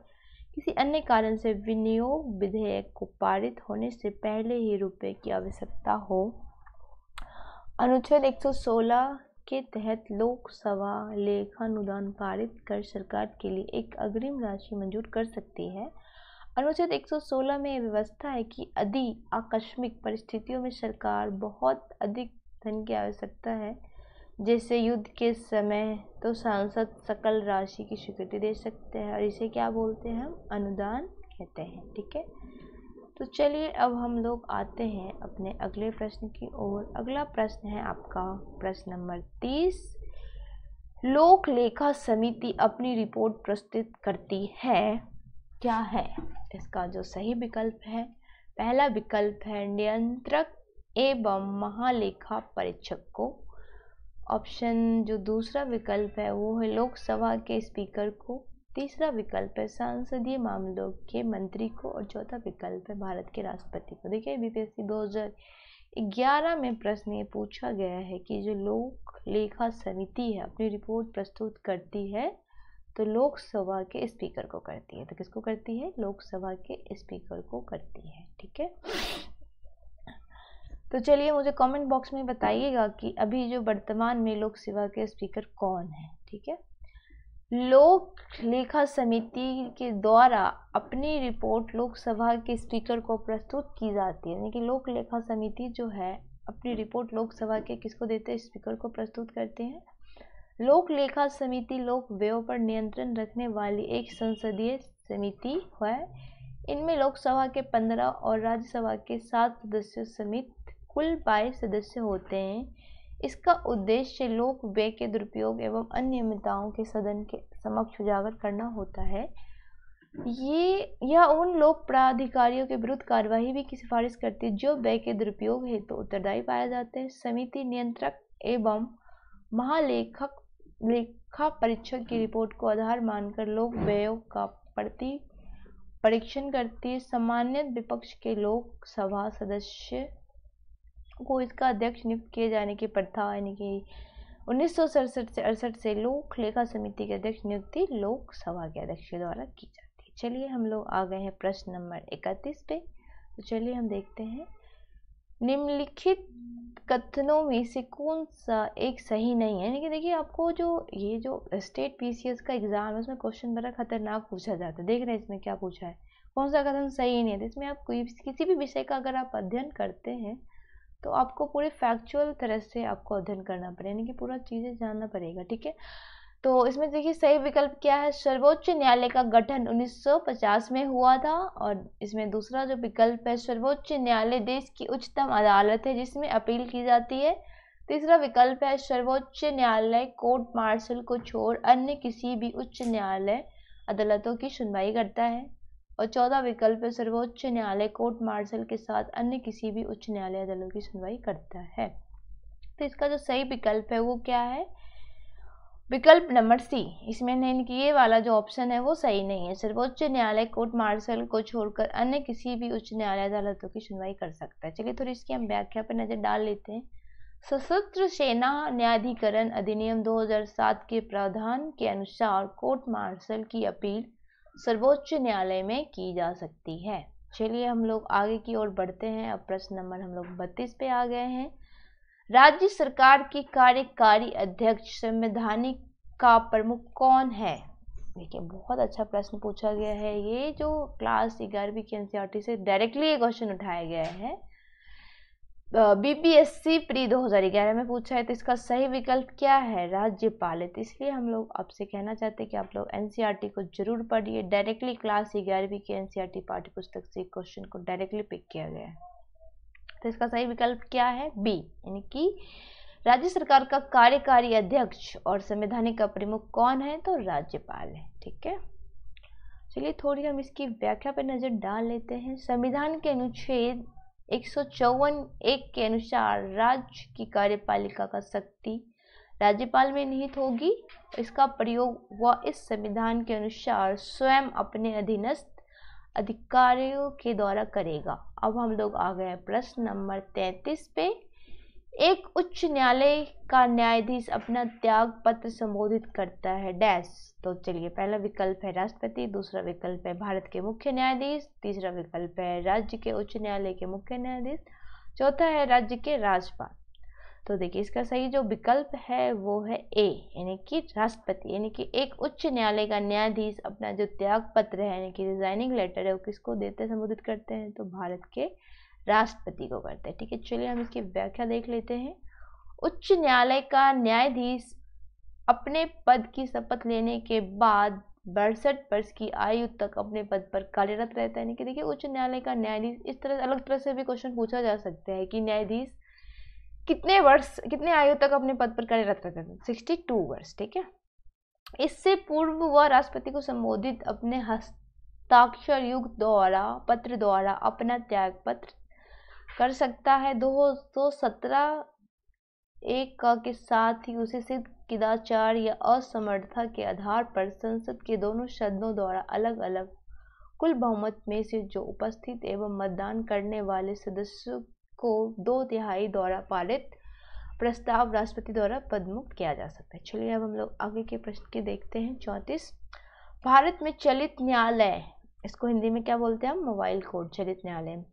किसी अन्य कारण से विनियोग विधेयक को पारित होने से पहले ही रुपए की आवश्यकता हो, अनुच्छेद 116 के तहत लोकसभा लेखानुदान पारित कर सरकार के लिए एक अग्रिम राशि मंजूर कर सकती है। अनुच्छेद 116 में व्यवस्था है कि यदि आकस्मिक परिस्थितियों में सरकार बहुत अधिक धन की आवश्यकता है, जैसे युद्ध के समय, तो सांसद सकल राशि की स्वीकृति दे सकते हैं, और इसे क्या बोलते हैं, हम अनुदान कहते हैं, ठीक है। तो चलिए अब हम लोग आते हैं अपने अगले प्रश्न की ओर। अगला प्रश्न है आपका प्रश्न नंबर 30। लोक लेखा समिति अपनी रिपोर्ट प्रस्तुत करती है, क्या है? इसका जो सही विकल्प है, पहला विकल्प है नियंत्रक एवं महालेखा परीक्षक को। ऑप्शन जो दूसरा विकल्प है वो है लोकसभा के स्पीकर को। तीसरा विकल्प है संसदीय मामलों के मंत्री को और चौथा विकल्प है भारत के राष्ट्रपति को। देखिए बीपीएससी 2011 में प्रश्न ये पूछा गया है कि जो लोक लेखा समिति है अपनी रिपोर्ट प्रस्तुत करती है तो लोकसभा के स्पीकर को करती है। तो किसको करती है? लोकसभा के स्पीकर को करती है। ठीक है, तो चलिए मुझे कमेंट बॉक्स में बताइएगा कि अभी जो वर्तमान में लोकसभा के स्पीकर कौन है। ठीक है, लोक लेखा समिति के द्वारा अपनी रिपोर्ट लोकसभा के स्पीकर को प्रस्तुत की जाती है। यानी कि लोक लेखा समिति जो है अपनी रिपोर्ट लोकसभा के किसको देते हैं? स्पीकर को प्रस्तुत करते हैं। लोक लेखा समिति लोक व्ययों पर नियंत्रण रखने वाली एक संसदीय समिति है। इनमें लोकसभा के 15 और राज्यसभा के 7 सदस्यों समेत कुल 22 सदस्य होते हैं। इसका उद्देश्य लोक व्यय के दुरुपयोग एवं अनियमितताओं के सदन के समक्ष उजागर करना होता है। यह उन लोक प्राधिकारियों के विरुद्ध कार्यवाही भी की सिफारिश करती है जो व्यय के दुरुपयोग हेतु तो उत्तरदायी पाए जाते हैं। समिति नियंत्रक एवं महालेखक लेखा परीक्षक की रिपोर्ट को आधार मानकर लोक व्ययों का परीक्षण करती है। सामान्य विपक्ष के लोकसभा सदस्य को इसका अध्यक्ष नियुक्त किए जाने की प्रथा यानी कि 1967 से 68 से लोक लेखा समिति के अध्यक्ष नियुक्ति लोकसभा के अध्यक्ष के द्वारा की जाती है। चलिए हम लोग आ गए हैं प्रश्न नंबर 31 पे। तो चलिए हम देखते हैं निम्नलिखित कथनों में से कौन सा एक सही नहीं है। यानी कि देखिए आपको ये जो स्टेट पीसीएस का एग्जाम है उसमें क्वेश्चन बड़ा खतरनाक पूछा जाता है। देख रहे हैं इसमें क्या पूछा है, कौन सा कथन सही नहीं है। इसमें आप किसी भी विषय का अगर आप अध्ययन करते हैं तो आपको पूरे फैक्चुअल तरह से आपको अध्ययन करना पड़ेगा, यानी कि पूरा चीज़ें जानना पड़ेगा। ठीक है, तो इसमें देखिए सही विकल्प क्या है? सर्वोच्च न्यायालय का गठन 1950 में हुआ था। और इसमें दूसरा जो विकल्प है सर्वोच्च न्यायालय देश की उच्चतम अदालत है जिसमें अपील की जाती है। तीसरा विकल्प है सर्वोच्च न्यायालय कोर्ट मार्शल को छोड़ अन्य किसी भी उच्च न्यायालय अदालतों की सुनवाई करता है। और चौथा विकल्प है सर्वोच्च न्यायालय कोर्ट मार्शल के साथ अन्य किसी भी उच्च न्यायालय अदालत की सुनवाई करता है। तो इसका जो सही विकल्प है वो क्या है? विकल्प नंबर सी। इसमें नहीं कि ये वाला जो ऑप्शन है वो सही नहीं है। सर्वोच्च न्यायालय कोर्ट मार्शल को छोड़कर अन्य किसी भी उच्च न्यायालय अदालतों की सुनवाई कर सकता है। चलिए थोड़ी इसकी हम व्याख्या पर नजर डाल लेते हैं। सशस्त्र सेना न्यायाधिकरण अधिनियम 2007 के प्रावधान के अनुसार कोर्ट मार्शल की अपील सर्वोच्च न्यायालय में की जा सकती है। चलिए हम लोग आगे की ओर बढ़ते हैं। अब प्रश्न नंबर हम लोग 32 पे आ गए हैं। राज्य सरकार की कार्यकारी अध्यक्ष संवैधानिक का प्रमुख कौन है? देखिए बहुत अच्छा प्रश्न पूछा गया है। ये जो क्लास 11वीं की एनसीईआरटी से डायरेक्टली ये क्वेश्चन उठाया गया है। बीपीएससी प्री 2011 में पूछा है। तो इसका सही विकल्प क्या है? राज्यपाल है। तो इसलिए हम लोग आपसे कहना चाहते हैं कि आप लोग एनसीईआरटी को जरूर पढ़िए। डायरेक्टली क्लास 11वीं की एनसीईआरटी पाठ्य पुस्तक से क्वेश्चन को डायरेक्टली पिक किया गया है। तो इसका सही विकल्प क्या है? बी, यानी कि राज्य सरकार का कार्यकारी अध्यक्ष और संवैधानिक का प्रमुख कौन है? तो राज्यपाल है। ठीक है, चलिए थोड़ी हम इसकी व्याख्या पर नजर डाल लेते हैं। संविधान के अनुच्छेद 154(1) के अनुसार राज्य की कार्यपालिका का शक्ति राज्यपाल में निहित होगी। इसका प्रयोग वह इस संविधान के अनुसार स्वयं अपने अधीनस्थ अधिकारियों के द्वारा करेगा। अब हम लोग आ गए प्रश्न नंबर 33 पे। एक उच्च न्यायालय का न्यायाधीश अपना त्याग पत्र संबोधित करता है डैश। तो चलिए पहला विकल्प है राष्ट्रपति, दूसरा विकल्प है भारत के मुख्य न्यायाधीश, तीसरा विकल्प है राज्य के उच्च न्यायालय के मुख्य न्यायाधीश, चौथा है राज्य के राज्यपाल। तो देखिए इसका सही जो विकल्प है वो है ए, यानी कि राष्ट्रपति। यानी कि एक उच्च न्यायालय का न्यायाधीश अपना जो त्याग पत्र है यानी कि रिजाइनिंग लेटर है वो किसको देते संबोधित करते हैं? तो भारत के राष्ट्रपति को करते हैं। ठीक है, चलिए हम इसकी व्याख्या देख लेते हैं। उच्च न्यायालय का न्यायाधीश अपने पद की शपथ लेने के बाद 62 वर्ष की आयु तक अपने पद पर कार्यरत रहता है। यानी कि देखिए उच्च न्यायालय का न्यायाधीश इस तरह अलग तरह से भी क्वेश्चन पूछा जा सकता है कि न्यायाधीश कितने आयु तक अपने पद पर कार्यरत रहता है? 62 वर्ष। ठीक है, इससे पूर्व वह राष्ट्रपति को संबोधित अपने हस्ताक्षर युक्त पत्र द्वारा अपना त्याग पत्र कर सकता है। 217(1) के साथ ही उसे सिद्ध कदाचार या असमर्थता के आधार पर संसद के दोनों सदनों द्वारा अलग अलग कुल बहुमत में से जो उपस्थित एवं मतदान करने वाले सदस्यों को 2/3 द्वारा पारित प्रस्ताव राष्ट्रपति द्वारा पदमुक्त किया जा सकता है। चलिए अब हम लोग आगे के प्रश्न के देखते हैं। 34, भारत में चलित न्यायालय, इसको हिंदी में क्या बोलते हैं हम, मोबाइल कोर्ट, चलित न्यायालय,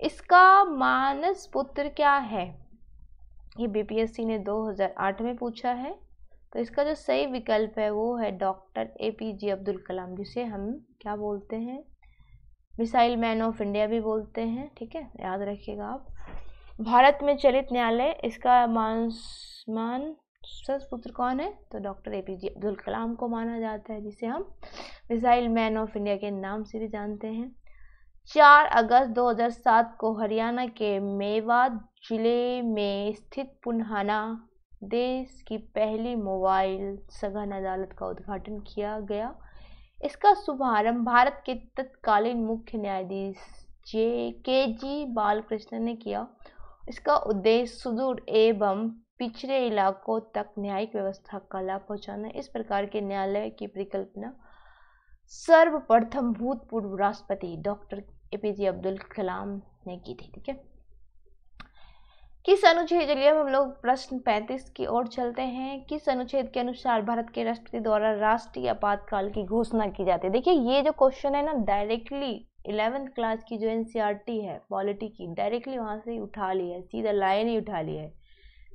इसका मानस पुत्र क्या है? ये बीपीएससी ने 2008 में पूछा है। तो इसका जो सही विकल्प है वो है डॉक्टर एपीजे अब्दुल कलाम, जिसे हम क्या बोलते हैं, मिसाइल मैन ऑफ इंडिया भी बोलते हैं। ठीक है, याद रखिएगा आप। भारत में चलित न्यायालय, इसका मानस पुत्र कौन है? तो डॉक्टर एपीजे अब्दुल कलाम को माना जाता है, जिसे हम मिसाइल मैन ऑफ इंडिया के नाम से भी जानते हैं। 4 अगस्त 2007 को हरियाणा के मेवात जिले में स्थित पुन्हाना देश की पहली मोबाइल सघन अदालत का उद्घाटन किया गया। इसका शुभारंभ भारत के तत्कालीन मुख्य न्यायाधीश के.जी. बालकृष्णन ने किया। इसका उद्देश्य सुदूर एवं पिछड़े इलाकों तक न्यायिक व्यवस्था का लाभ पहुंचाना। इस प्रकार के न्यायालय की परिकल्पना सर्वप्रथम भूतपूर्व राष्ट्रपति डॉक्टर एपीजे अब्दुल कलाम ने की थी। ठीक है, किस अनुच्छेद, चलिए अब हम लोग प्रश्न 35 की ओर चलते हैं। किस अनुच्छेद के अनुसार भारत के राष्ट्रपति द्वारा राष्ट्रीय आपातकाल की घोषणा की जाती है? देखिए ये जो क्वेश्चन है ना, डायरेक्टली 11th क्लास की जो एनसीईआरटी है पॉलिटी की, डायरेक्टली वहां से ही उठा ली है, सीधा लाइन ही उठा ली है।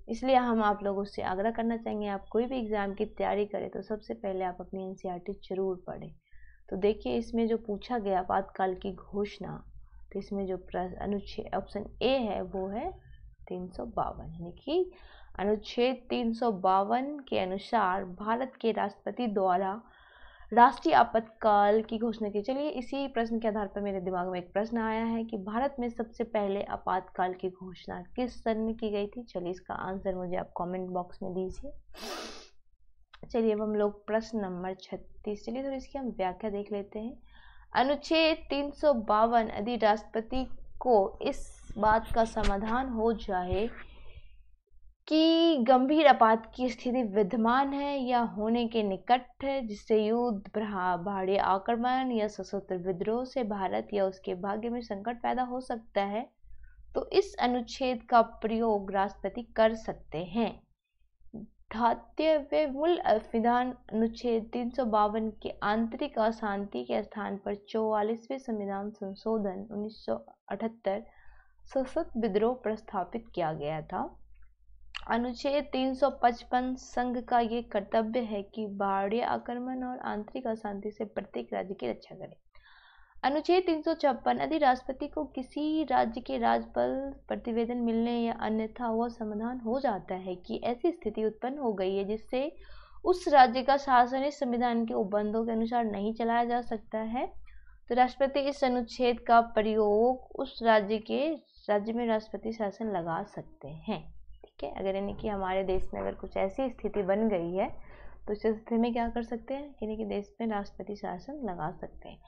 इसलिए हम आप लोगों से आग्रह करना चाहेंगे, आप कोई भी एग्जाम की तैयारी करें तो सबसे पहले आप अपनी एनसीईआरटी जरूर पढ़ें। तो देखिए इसमें जो पूछा गया आपातकाल की घोषणा, तो इसमें जो अनुच्छेद ऑप्शन ए है वो है 352, यानी कि अनुच्छेद 352 के अनुसार भारत के राष्ट्रपति द्वारा राष्ट्रीय आपातकाल की घोषणा की। चलिए इसी प्रश्न के आधार पर मेरे दिमाग में एक प्रश्न आया है कि भारत में सबसे पहले आपातकाल की घोषणा किस सन में की गई थी? चलिए इसका आंसर मुझे आप कमेंट बॉक्स में दीजिए। चलिए अब हम लोग प्रश्न नंबर 36, चलिए थोड़ी इसकी हम व्याख्या देख लेते हैं। अनुच्छेद 352 यदि राष्ट्रपति को इस बात का समाधान हो जाए कि गंभीर आपात की स्थिति विद्यमान है या होने के निकट है, जिससे युद्ध, बाहरी आक्रमण या सशस्त्र विद्रोह से भारत या उसके भाग्य में संकट पैदा हो सकता है, तो इस अनुच्छेद का प्रयोग राष्ट्रपति कर सकते हैं। धात्य व मूल विधान अनुच्छेद 352 के आंतरिक अशांति के स्थान पर 44वें संविधान संशोधन 1978 सशस्त्र विद्रोह प्रस्थापित किया गया था। अनुच्छेद 355 संघ का ये कर्तव्य है कि बाहरी आक्रमण और आंतरिक अशांति से प्रत्येक राज्य की रक्षा करे। अनुच्छेद 356 यदि राष्ट्रपति को किसी राज्य के राज्यपाल प्रतिवेदन मिलने या अन्यथा वह समाधान हो जाता है कि ऐसी स्थिति उत्पन्न हो गई है जिससे उस राज्य का शासन इस संविधान के उपबंधों के अनुसार नहीं चलाया जा सकता है, तो राष्ट्रपति इस अनुच्छेद का प्रयोग उस राज्य में राष्ट्रपति शासन लगा सकते हैं। ठीक है, अगर यानी कि हमारे देश में अगर कुछ ऐसी स्थिति बन गई है तो इस स्थिति में क्या कर सकते हैं, यानी कि देश में राष्ट्रपति शासन लगा सकते हैं।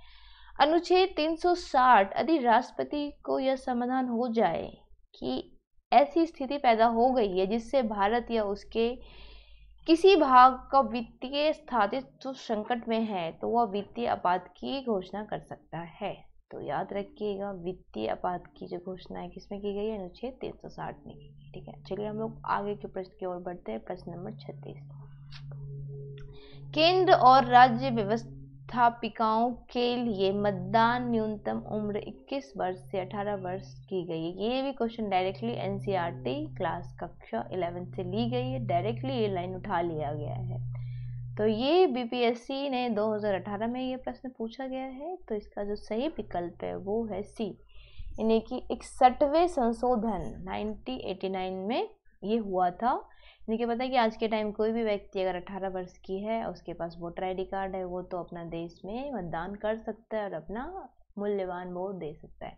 अनुच्छेद 360 यदि राष्ट्रपति को यह समाधान हो जाए कि ऐसी स्थिति पैदा हो गई है जिससे भारत या उसके किसी भाग का वित्तीय स्थिति संकट में है, तो वह वित्तीय आपात की घोषणा कर सकता है। तो याद रखिएगा वित्तीय आपात की जो घोषणा है किसमें की गई है, अनुच्छेद 360 में की गई। ठीक है, चलिए हम लोग आगे के प्रश्न की ओर बढ़ते हैं। प्रश्न नंबर 36, केंद्र और राज्य व्यवस्थापिकाओं के लिए मतदान न्यूनतम उम्र 21 वर्ष से 18 वर्ष की गई है। ये भी क्वेश्चन डायरेक्टली एनसीईआरटी क्लास कक्षा 11 से ली गई है, डायरेक्टली ये लाइन उठा लिया गया है। तो ये बीपीएससी ने 2018 में ये प्रश्न पूछा गया है, तो इसका जो सही विकल्प है वो है सी, यानी कि 61वें संशोधन 1989 में ये हुआ था। यानी कि पता है कि आज के टाइम कोई भी व्यक्ति अगर 18 वर्ष की है, उसके पास वोटर आईडी कार्ड है, वो तो अपना देश में मतदान कर सकता है और अपना मूल्यवान वोट दे सकता है।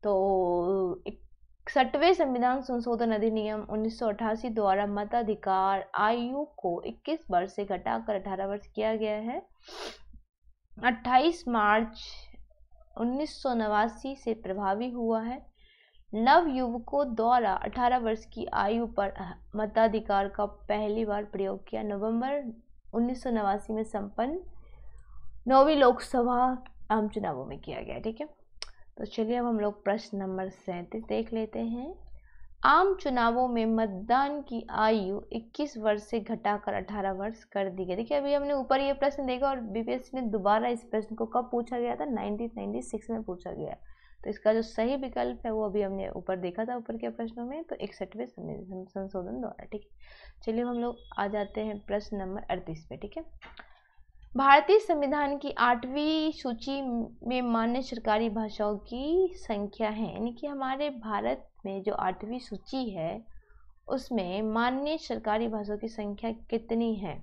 तो 61वें संविधान संशोधन अधिनियम 1988 द्वारा मताधिकार आयु को 21 वर्ष से घटाकर 18 वर्ष किया गया है। 28 मार्च 1989 से प्रभावी हुआ है। नव युवकों द्वारा 18 वर्ष की आयु पर मताधिकार का पहली बार प्रयोग किया? नवंबर 1989 में संपन्न 9वीं लोकसभा आम चुनावों में किया गया। ठीक है, तो चलिए अब हम लोग प्रश्न नंबर 37 देख लेते हैं। आम चुनावों में मतदान की आयु 21 वर्ष से घटाकर 18 वर्ष कर दी गई। देखिए अभी हमने ऊपर ये प्रश्न देखा और बीपीएससी ने दोबारा इस प्रश्न को कब पूछा गया था? 1996 में पूछा गया। तो इसका जो सही विकल्प है वो अभी हमने ऊपर देखा था ऊपर के प्रश्नों में, तो 61वें संशोधन द्वारा। ठीक है, चलिए हम लोग आ जाते हैं प्रश्न नंबर 38 पे। ठीक है, भारतीय संविधान की 8वीं सूची में मान्य सरकारी भाषाओं की संख्या है, यानी कि हमारे भारत में जो 8वीं सूची है उसमें मान्य सरकारी भाषाओं की संख्या कितनी है?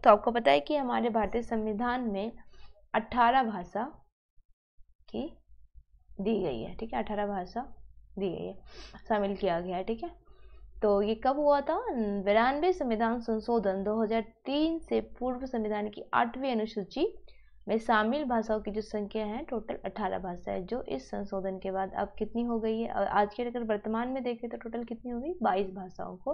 तो आपको पता है कि हमारे भारतीय संविधान में 18 भाषा की दी गई है। ठीक है, 18 भाषा दी गई है, शामिल किया गया है। ठीक है, तो ये कब हुआ था? 92 संविधान संशोधन 2003 से पूर्व संविधान की 8वीं अनुसूची में शामिल भाषाओं की जो संख्या है टोटल 18 भाषा है, जो इस संशोधन के बाद अब कितनी हो गई है? और आज के अगर वर्तमान में देखें तो टोटल कितनी हो गई? 22 भाषाओं को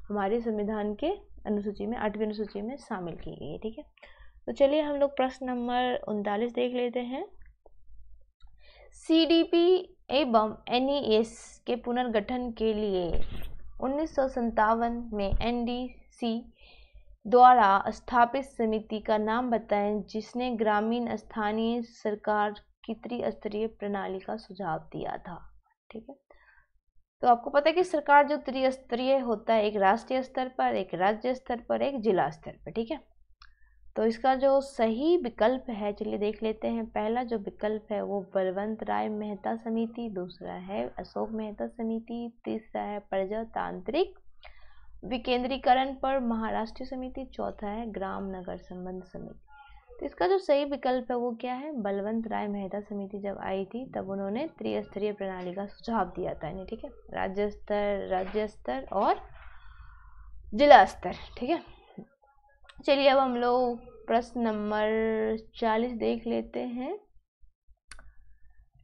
हमारे संविधान के अनुसूची में 8वीं अनुसूची में शामिल की गई है। ठीक है, तो चलिए हम लोग प्रश्न नंबर 39 देख लेते हैं। सीडीपी एवं एनईएस के पुनर्गठन के लिए 1957 में एनडीसी द्वारा स्थापित समिति का नाम बताएं जिसने ग्रामीण स्थानीय सरकार की त्रिस्तरीय प्रणाली का सुझाव दिया था। ठीक है, तो आपको पता है कि सरकार जो त्रिस्तरीय होता है, एक राष्ट्रीय स्तर पर, एक राज्य स्तर पर, एक जिला स्तर पर। ठीक है, तो इसका जो सही विकल्प है चलिए देख लेते हैं। पहला जो विकल्प है वो बलवंत राय मेहता समिति, दूसरा है अशोक मेहता समिति, तीसरा है प्रजातांत्रिक विकेंद्रीकरण पर महाराष्ट्र समिति, चौथा है ग्राम नगर संबंध समिति। तो इसका जो सही विकल्प है वो क्या है? बलवंत राय मेहता समिति जब आई थी तब उन्होंने त्रिस्तरीय प्रणाली का सुझाव दिया था इन्हें। ठीक है, राज्य स्तर और जिला स्तर। ठीक है, चलिए अब हम लोग प्रश्न नंबर 40 देख लेते हैं।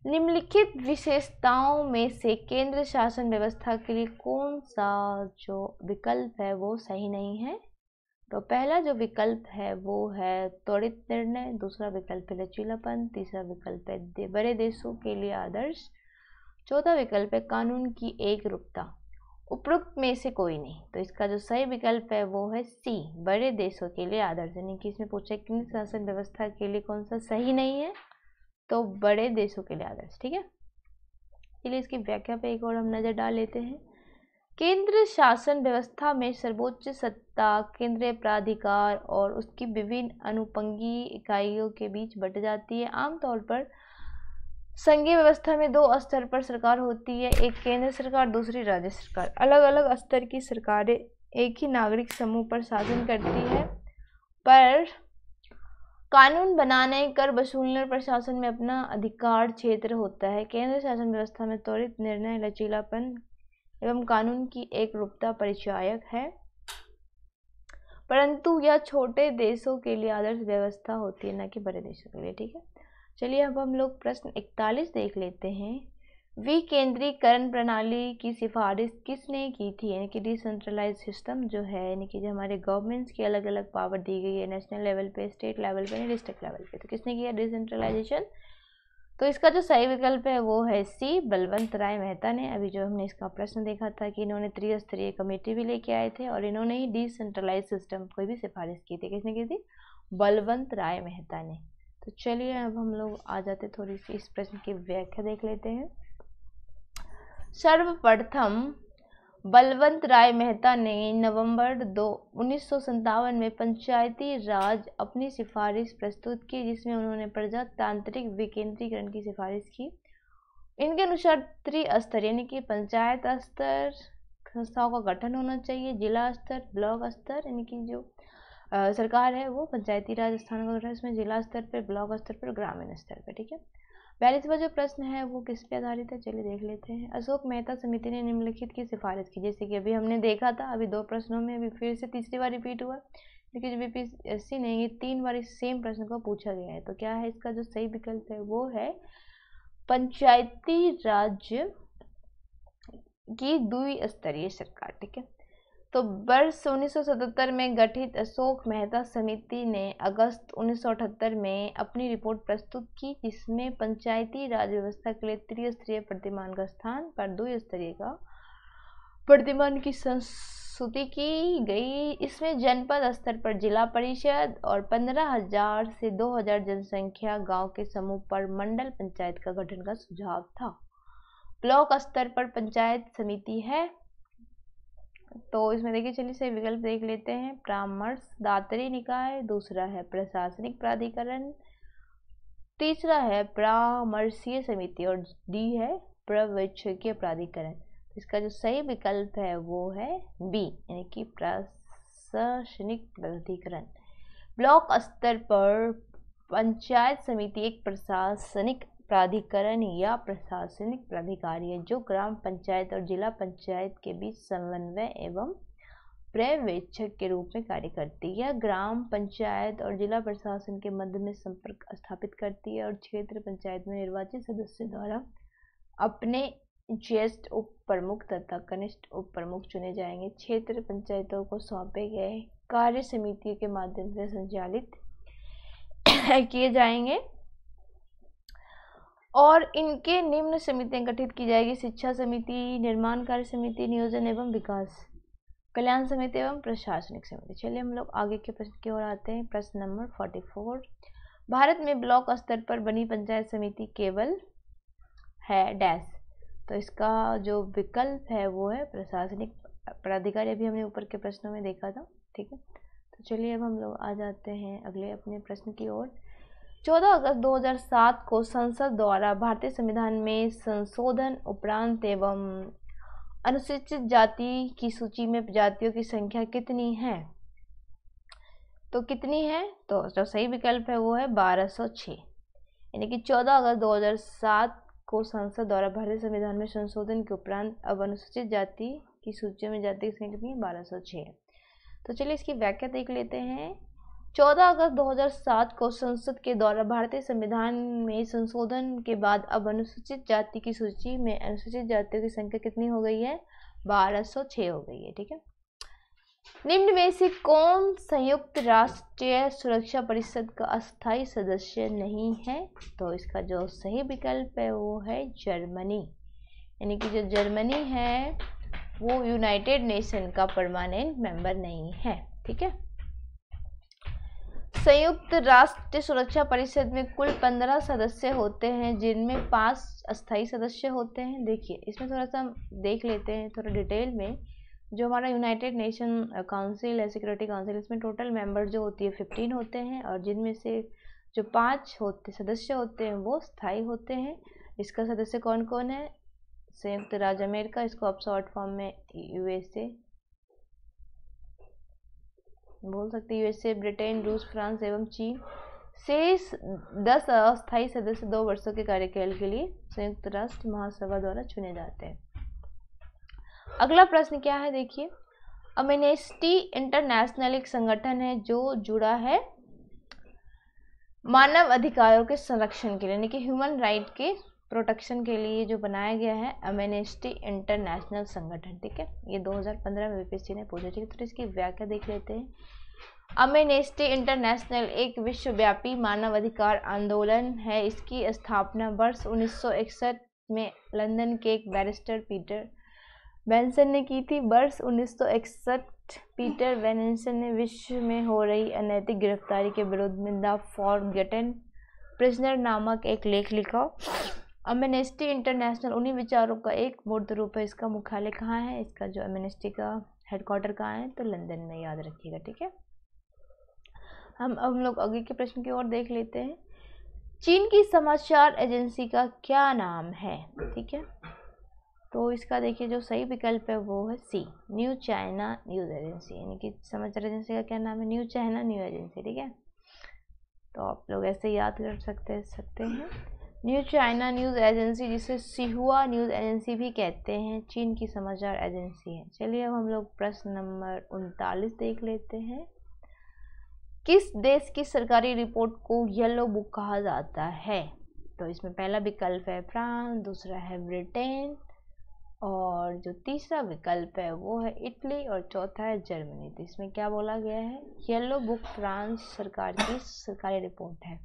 निम्नलिखित विशेषताओं में से केंद्र शासन व्यवस्था के लिए कौन सा जो विकल्प है वो सही नहीं है? तो पहला जो विकल्प है वो है त्वरित निर्णय, दूसरा विकल्प है लचीलापन, तीसरा विकल्प है बड़े देशों के लिए आदर्श, चौथा विकल्प है कानून की एकरूपता। उपरोक्त में से कोई नहीं। तो इसका जो सही विकल्प है वो है सी, बड़े देशों के लिए आदर्श। यानी कि इसमें पूछा केंद्र शासन व्यवस्था के लिए कौन सा सही नहीं है? तो बड़े देशों के लिए आदर्श। ठीक है, चलिए इसकी व्याख्या पे एक और हम नजर डाल लेते हैं। केंद्र शासन व्यवस्था में सर्वोच्च सत्ता केंद्रीय प्राधिकार और उसकी विभिन्न अनुपंगी इकाइयों के बीच बट जाती है। आमतौर पर संघीय व्यवस्था में 2 स्तर पर सरकार होती है, एक केंद्र सरकार, दूसरी राज्य सरकार। अलग अलग स्तर की सरकारें एक ही नागरिक समूह पर शासन करती है, पर कानून बनाने, कर वसूलने और प्रशासन में अपना अधिकार क्षेत्र होता है। केंद्र शासन व्यवस्था में त्वरित निर्णय, लचीलापन एवं कानून की एकरूपता परिचायक है, परंतु यह छोटे देशों के लिए आदर्श व्यवस्था होती है, न कि बड़े देशों के लिए। ठीक है, चलिए अब हम लोग प्रश्न 41 देख लेते हैं। विकेंद्रीकरण प्रणाली की सिफारिश किसने की थी? यानी कि डिसेंट्रलाइज सिस्टम जो है, यानी कि जो हमारे गवर्नमेंट्स की अलग अलग पावर दी गई है, नेशनल लेवल पे, स्टेट लेवल पे, डिस्ट्रिक्ट लेवल पे, तो किसने किया डिसेंट्रलाइजेशन? तो इसका जो सही विकल्प है वो है सी, बलवंत राय मेहता ने। अभी जो हमने इसका प्रश्न देखा था कि इन्होंने त्रिस्तरीय कमेटी भी लेके आए थे और इन्होंने ही डिसेंट्रलाइज सिस्टम को भी सिफारिश की थी। किसने की थी? बलवंत राय मेहता ने। तो चलिए अब हम लोग आ जाते थोड़ी सी इस प्रश्न की व्याख्या देख लेते हैं। सर्वप्रथम बलवंत राय मेहता ने नवंबर 1957 में पंचायती राज अपनी सिफारिश प्रस्तुत की, जिसमें उन्होंने प्रजातांत्रिक विकेंद्रीकरण की सिफारिश की। इनके अनुसार त्रिस्तर यानी कि पंचायत स्तर संस्थाओं का गठन होना चाहिए, जिला स्तर, ब्लॉक स्तर, यानी कि जो सरकार है वो पंचायती राज स्थान का गठन, इसमें जिला स्तर पर, ब्लॉक स्तर पर, ग्रामीण स्तर पर। ठीक है, 42वां जो प्रश्न है वो किस पे आधारित है? चलिए देख लेते हैं। अशोक मेहता समिति ने निम्नलिखित की सिफारिश की। जैसे कि अभी हमने देखा था, अभी 2 प्रश्नों में अभी फिर से तीसरी बार रिपीट हुआ, क्योंकि जो बीपीएससी ने ये 3 बार इस सेम प्रश्न को पूछा गया है। तो क्या है इसका जो सही विकल्प है वो है पंचायती राज की द्विस्तरीय सरकार, ठीक है। तो वर्ष 1977 में गठित अशोक मेहता समिति ने अगस्त 1978 में अपनी रिपोर्ट प्रस्तुत की, जिसमें पंचायती राज व्यवस्था के लिए त्रिस्तरीय प्रतिमान का स्थान पर द्विस्तरीय का प्रतिमान की संस्तुति की गई। इसमें जनपद स्तर पर जिला परिषद और 15,000 से 2,000 जनसंख्या गांव के समूह पर मंडल पंचायत का गठन का सुझाव था। ब्लॉक स्तर पर पंचायत समिति है। तो इसमें देखिए, चलिए सही विकल्प देख लेते हैं। परामर्शदात्री निकाय, दूसरा है प्रशासनिक प्राधिकरण, तीसरा है परामर्शीय समिति और डी है पर्यवेक्षकीय प्राधिकरण। इसका जो सही विकल्प है वो है बी, यानी कि प्रशासनिक प्राधिकरण। ब्लॉक स्तर पर पंचायत समिति एक प्रशासनिक प्राधिकरण या प्रशासनिक प्राधिकारी है जो ग्राम पंचायत और जिला पंचायत के बीच समन्वय एवं पर्यवेक्षक के रूप में कार्य करती है। ग्राम पंचायत और जिला प्रशासन के मध्य में संपर्क स्थापित करती है और क्षेत्र पंचायत में निर्वाचित सदस्यों द्वारा अपने ज्येष्ठ उप प्रमुख तथा कनिष्ठ उप प्रमुख चुने जाएंगे। क्षेत्र पंचायतों को सौंपे गए कार्य समितियों के माध्यम से संचालित किए जाएंगे और इनके निम्न समितियां गठित की जाएगी: शिक्षा समिति, निर्माण कार्य समिति, नियोजन एवं विकास, कल्याण समिति एवं प्रशासनिक समिति। चलिए हम लोग आगे के प्रश्न की ओर आते हैं। प्रश्न नंबर 44, भारत में ब्लॉक स्तर पर बनी पंचायत समिति केवल है डैश। तो इसका जो विकल्प है वो है प्रशासनिक प्राधिकारी। अभी हमने ऊपर के प्रश्नों में देखा था, ठीक है। तो चलिए अब हम लोग आ जाते हैं अगले अपने प्रश्न की ओर। 14 अगस्त 2007 को संसद द्वारा भारतीय संविधान में संशोधन उपरांत एवं अनुसूचित जाति की सूची में जातियों की संख्या कितनी है? तो कितनी है? तो जो सही विकल्प है वो है 1206, यानी कि 14 अगस्त 2007 को संसद द्वारा भारतीय संविधान में संशोधन के उपरांत अब अनुसूचित जाति की सूची में जाति की संख्या कितनी है? 1206 है। तो चलिए इसकी व्याख्या देख लेते हैं। 14 अगस्त 2007 को संसद के द्वारा भारतीय संविधान में संशोधन के बाद अब अनुसूचित जाति की सूची में अनुसूचित जातियों की संख्या कितनी हो गई है? 1206 हो गई है, ठीक है। निम्न में से कौन संयुक्त राष्ट्रीय सुरक्षा परिषद का अस्थायी सदस्य नहीं है? तो इसका जो सही विकल्प है वो है जर्मनी, यानी कि जो जर्मनी है वो यूनाइटेड नेशन का परमानेंट मेंबर नहीं है, ठीक है। संयुक्त राष्ट्र सुरक्षा परिषद में कुल 15 सदस्य होते हैं, जिनमें 5 अस्थायी सदस्य होते हैं। देखिए इसमें थोड़ा सा देख लेते हैं थोड़ा डिटेल में। जो हमारा यूनाइटेड नेशन काउंसिल है, सिक्योरिटी काउंसिल, इसमें टोटल मेंबर जो होती है 15 होते हैं और जिनमें से जो 5 सदस्य होते हैं वो स्थायी होते हैं। इसका सदस्य कौन कौन है? संयुक्त राज्य अमेरिका, इसको आप शॉर्ट फॉर्म में यूएसए बोल सकते हैं, यूएसए, ब्रिटेन, रूस, फ्रांस एवं चीन। शेष 10 अस्थायी सदस्य 2 वर्षों के कार्यकाल के लिए संयुक्त राष्ट्र महासभा द्वारा चुने जाते हैं। अगला प्रश्न क्या है? देखिए, एमनेस्टी इंटरनेशनल एक संगठन है जो जुड़ा है मानव अधिकारों के संरक्षण के लिए, यानी कि ह्यूमन राइट के प्रोटेक्शन के लिए जो बनाया गया है एमनेस्टी इंटरनेशनल संगठन, ठीक है। ये 2015 में यूपीएससी ने पूछा, ठीक है। तो इसकी व्याख्या देख लेते हैं। एमनेस्टी इंटरनेशनल एक विश्वव्यापी मानवाधिकार आंदोलन है। इसकी स्थापना वर्ष 1961 में लंदन के एक बैरिस्टर पीटर बेंसन ने की थी। वर्ष 1961 पीटर बेंसन ने विश्व में हो रही अनैतिक गिरफ्तारी के विरोध में द फॉरगेटन प्रिजनर नामक एक लेख लिखा। एमनेस्टी इंटरनेशनल उन्हीं विचारों का एक मूर्त रूप है। इसका मुख्यालय कहाँ है? इसका जो एमनेस्टी का हेडक्वार्टर कहाँ है? तो लंदन में, याद रखिएगा, ठीक है। हम लोग आगे के प्रश्न की ओर देख लेते हैं। चीन की समाचार एजेंसी का क्या नाम है? ठीक है, तो इसका देखिए जो सही विकल्प है वो है सी, न्यू चाइना न्यूज़ एजेंसी, यानी कि समाचार एजेंसी का क्या नाम है? न्यू चाइना न्यूज़ एजेंसी, ठीक है। तो आप लोग ऐसे याद कर सकते हैं। न्यू चाइना न्यूज़ एजेंसी, जिसे सिहुआ न्यूज़ एजेंसी भी कहते हैं, चीन की समाचार एजेंसी है। चलिए अब हम लोग प्रश्न नंबर 39 देख लेते हैं। किस देश की सरकारी रिपोर्ट को येलो बुक कहा जाता है? तो इसमें पहला विकल्प है फ्रांस, दूसरा है ब्रिटेन, और जो तीसरा विकल्प है वो है इटली और चौथा है जर्मनी। तो इसमें क्या बोला गया है, येलो बुक फ्रांस सरकार की सरकारी रिपोर्ट है।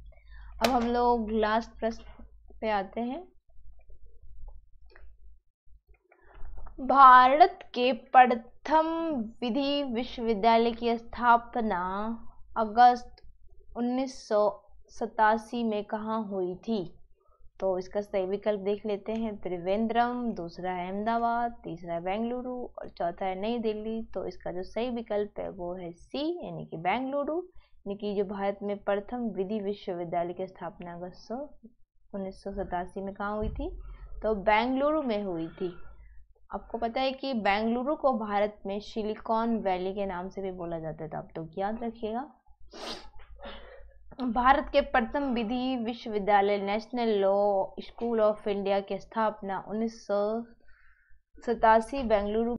अब हम लोग लास्ट प्रश्न पे आते हैं। भारत के प्रथम विधि विश्वविद्यालय की स्थापना अगस्त 1987 में कहाँ हुई थी? तो इसका सही विकल्प देख लेते हैं। त्रिवेंद्रम, दूसरा है अहमदाबाद, तीसरा है बेंगलुरु और चौथा है नई दिल्ली। तो इसका जो सही विकल्प है वो है सी, यानी कि बेंगलुरु। यानी कि जो भारत में प्रथम विधि विश्वविद्यालय की स्थापना अगस्त 1987 में कहाँ हुई थी? तो बेंगलुरु में हुई थी। आपको पता है कि बेंगलुरु को भारत में सिलिकॉन वैली के नाम से भी बोला जाता है, तो आप लोग याद रखिएगा। भारत के प्रथम विधि विश्वविद्यालय national law school of India की स्थापना 1987 बेंगलुरु